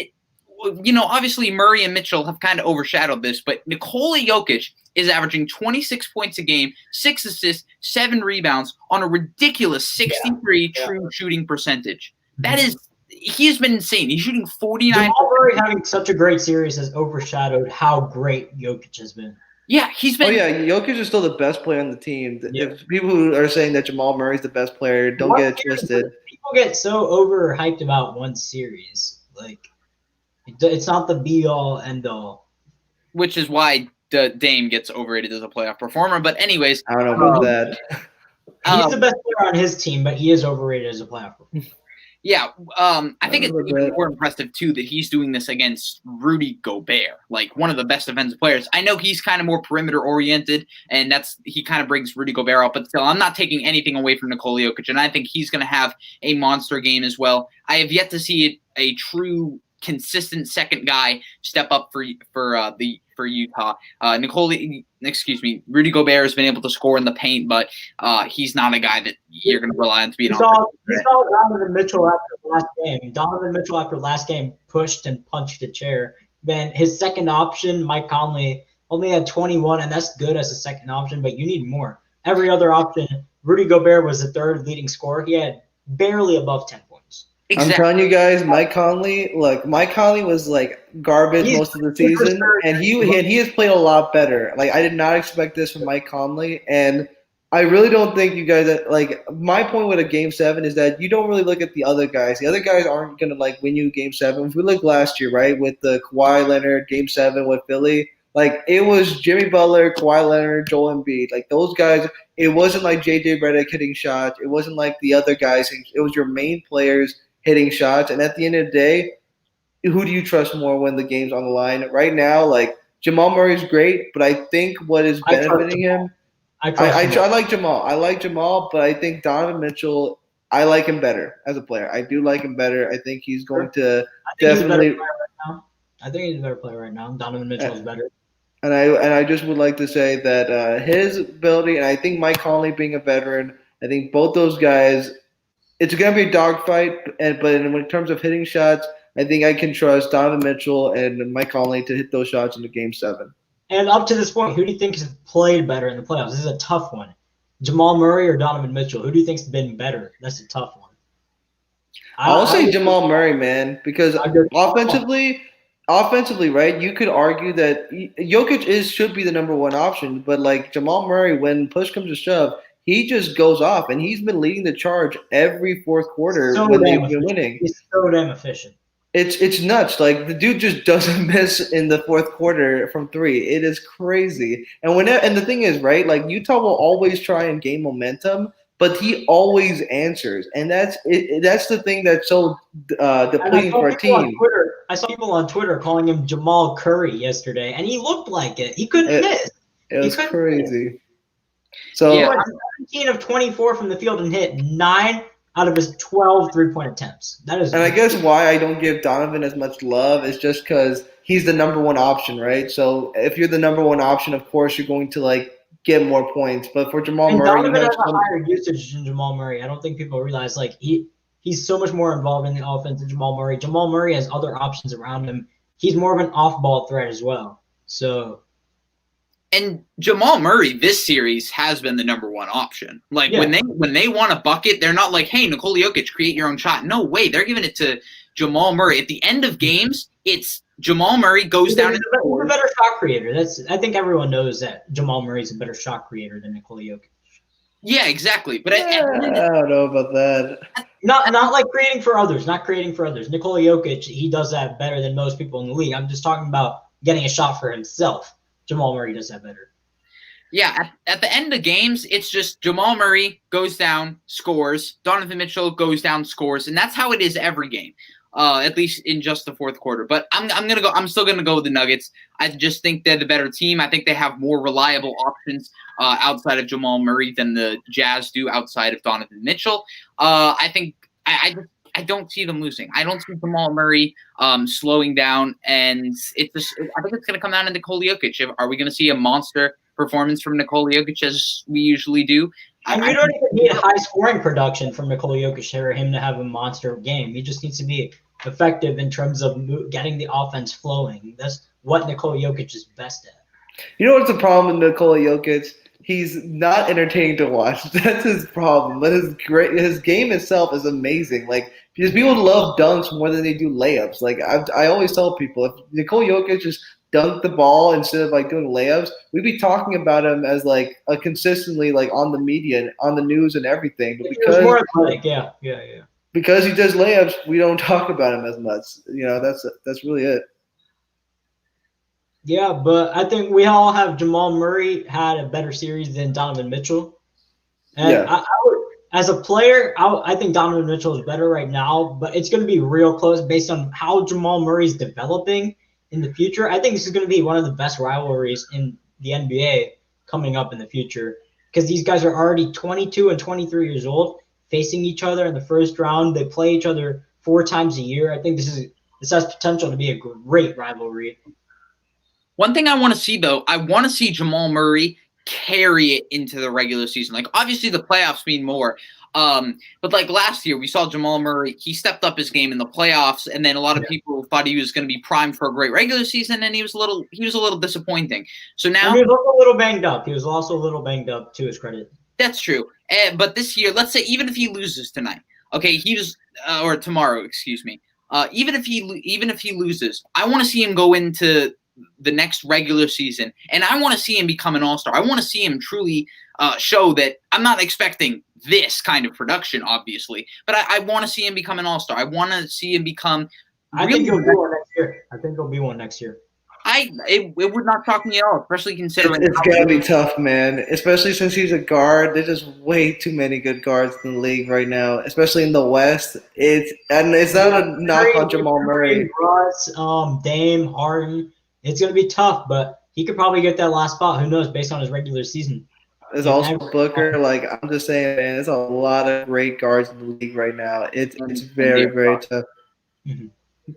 obviously Murray and Mitchell have kind of overshadowed this, but Nikola Jokic is averaging 26 points a game, 6 assists, 7 rebounds on a ridiculous 63 true shooting percentage. That is, he has been insane. He's shooting 49. Jamal Murray having such a great series has overshadowed how great Jokic has been. Yeah, he's been. Oh yeah, Jokic is still the best player on the team. Yeah. If people who are saying that Jamal Murray is the best player, don't get it twisted. People get so overhyped about one series, like it's not the be all end all. Which is why Dame gets overrated as a playoff performer. But anyways, I don't know about that. He's the best player on his team, but he is overrated as a playoff performer. Yeah, I think it's even more impressive, too, that he's doing this against Rudy Gobert, like one of the best defensive players. I know he's kind of more perimeter-oriented, and he kind of brings Rudy Gobert up, but still, I'm not taking anything away from Nikola Jokic, and I think he's going to have a monster game as well. I have yet to see a true consistent second guy step up for Utah. Rudy Gobert has been able to score in the paint, but he's not a guy that you're going to rely on to be an offensive. You saw Donovan Mitchell after last game. Donovan Mitchell after last game pushed and punched a chair. Then his second option, Mike Conley, only had 21, and that's good as a second option, but you need more. Every other option, Rudy Gobert was the third leading scorer. He had barely above 10 points. Exactly. I'm telling you guys, Mike Conley was like garbage most of the season, and he has played a lot better. Like I did not expect this from Mike Conley, and I really don't think you guys my point with a game 7 is that you don't really look at the other guys. The other guys aren't gonna win you game 7. If we look last year, right, with the Kawhi Leonard game 7 with Philly, it was Jimmy Butler, Kawhi Leonard, Joel Embiid. Those guys, it wasn't like JJ Redick hitting shots. It wasn't like the other guys. It was your main players hitting shots, and at the end of the day, who do you trust more when the game's on the line? Right now, Jamal Murray's great, but I think what is benefiting him, I like Jamal. I like Jamal, but I think Donovan Mitchell, I like him better as a player. I do like him better. I think he's going to definitely. I think he's a better player right now. Donovan Mitchell is better. And I just would like to say that his ability, and I think Mike Conley being a veteran, I think both those guys. It's going to be a dogfight, but in terms of hitting shots, I think I can trust Donovan Mitchell and Mike Conley to hit those shots in the game 7. And up to this point, who do you think has played better in the playoffs? This is a tough one. Jamal Murray or Donovan Mitchell? Who do you think's been better? That's a tough one. I'll say Jamal Murray, man, because offensively, right, you could argue that Jokic should be the number 1 option, but Jamal Murray, when push comes to shove, he just goes off, and he's been leading the charge every fourth quarter when they've been winning. He's so damn efficient. It's nuts. The dude just doesn't miss in the fourth quarter from 3. It is crazy. And the thing is, right, Utah will always try and gain momentum, but he always answers, and that's the thing that's so depleting for a team. I saw people on Twitter calling him Jamal Curry yesterday, and he looked like it. He couldn't miss. It was crazy. So he went 17 of 24 from the field and hit 9 out of his 12 3-point attempts. That is. And I guess why I don't give Donovan as much love is just because he's the number 1 option, right? So if you're the number 1 option, of course you're going to get more points. But for Jamal Murray, Donovan has a higher usage than Jamal Murray. I don't think people realize he's so much more involved in the offense than Jamal Murray. Jamal Murray has other options around him he's more of an off-ball threat as well. So. And Jamal Murray this series has been the number one option. Like when they want a bucket, they're not like, hey, Nikola Jokic, create your own shot. No way. They're giving it to Jamal Murray. At the end of games, it's Jamal Murray goes down and he's a better shot creator. I think everyone knows that Jamal Murray's a better shot creator than Nikola Jokic. Yeah, exactly. But I don't know about that. Not like creating for others. Not creating for others. Nikola Jokic, he does that better than most people in the league. I'm just talking about getting a shot for himself. Jamal Murray does that better. Yeah, at the end of games, it's just Jamal Murray goes down, scores. Donovan Mitchell goes down, scores, and that's how it is every game. At least in just the fourth quarter. But I'm still gonna go with the Nuggets. I just think they're the better team. I think they have more reliable options outside of Jamal Murray than the Jazz do outside of Donovan Mitchell. I don't see them losing. I don't see Jamal Murray slowing down, and I think it's going to come down to Nikola Jokic. Are we going to see a monster performance from Nikola Jokic as we usually do? And you don't even need high scoring production from Nikola Jokic for him to have a monster game. He just needs to be effective in terms of getting the offense flowing. That's what Nikola Jokic is best at. You know what's the problem with Nikola Jokic? He's not entertaining to watch. That's his problem. But his game itself is amazing. Like, because people love dunks more than they do layups. Like I always tell people, if Nikola Jokic just dunked the ball instead of like doing layups, we'd be talking about him as like a consistently like on the media, on the news and everything. But because more athletic, yeah. Because he does layups, we don't talk about him as much. You know, that's really it. Yeah, but I think we all have Jamal Murray had a better series than Donovan Mitchell. And yeah. I would, as a player, I think Donovan Mitchell is better right now, but it's going to be real close based on how Jamal Murray's developing in the future. I think this is going to be one of the best rivalries in the NBA coming up in the future because these guys are already 22 and 23 years old, facing each other in the first round. They play each other 4 times a year. I think this has potential to be a great rivalry. One thing I want to see, though, I want to see Jamal Murray carry it into the regular season. Like, obviously, the playoffs mean more. But like last year, we saw Jamal Murray. He stepped up his game in the playoffs, and then a lot of people thought he was going to be primed for a great regular season, and he was a little disappointing. So now he was a little banged up. He was also a little banged up, to his credit. That's true. But this year, let's say even if he loses tonight, okay, or tomorrow, excuse me. Even if he loses, I want to see him go into the next regular season, and I want to see him become an all-star. I want to see him truly show that I'm not expecting this kind of production, obviously, but I want to see him become an all-star. I want to see him become. I think he'll be one next year. I think he'll be one next year. It would not shock me at all, especially considering it's gonna be tough, man. Especially since he's a guard. There's just way too many good guards in the league right now, especially in the West. It's not a knock on Jamal Murray. Russ, Dame, Harden. It's gonna be tough, but he could probably get that last spot. Who knows? Based on his regular season. There's also Booker. Like, I'm just saying, man, there's a lot of great guards in the league right now. It's very, very tough. Mm-hmm.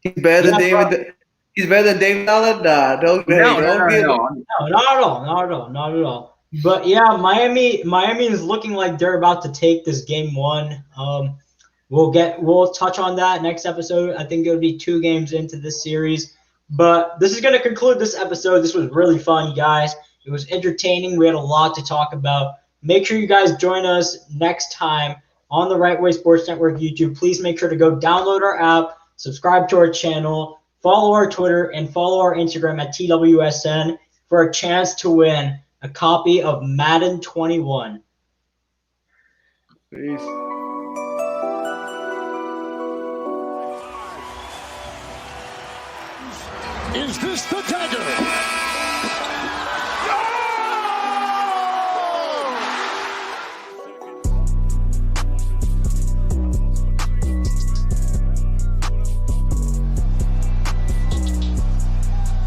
He's better than David. He's better than David Allen. Nah, don't not at all. But yeah, Miami is looking like they're about to take this game 1. We'll touch on that next episode. I think it'll be 2 games into this series. But this is going to conclude this episode. This was really fun, guys. It was entertaining. We had a lot to talk about. Make sure you guys join us next time on the Right Way Sports Network YouTube. Please make sure to go download our app, subscribe to our channel, follow our Twitter, and follow our Instagram at TWSN for a chance to win a copy of Madden 21. Peace. Is this the dagger?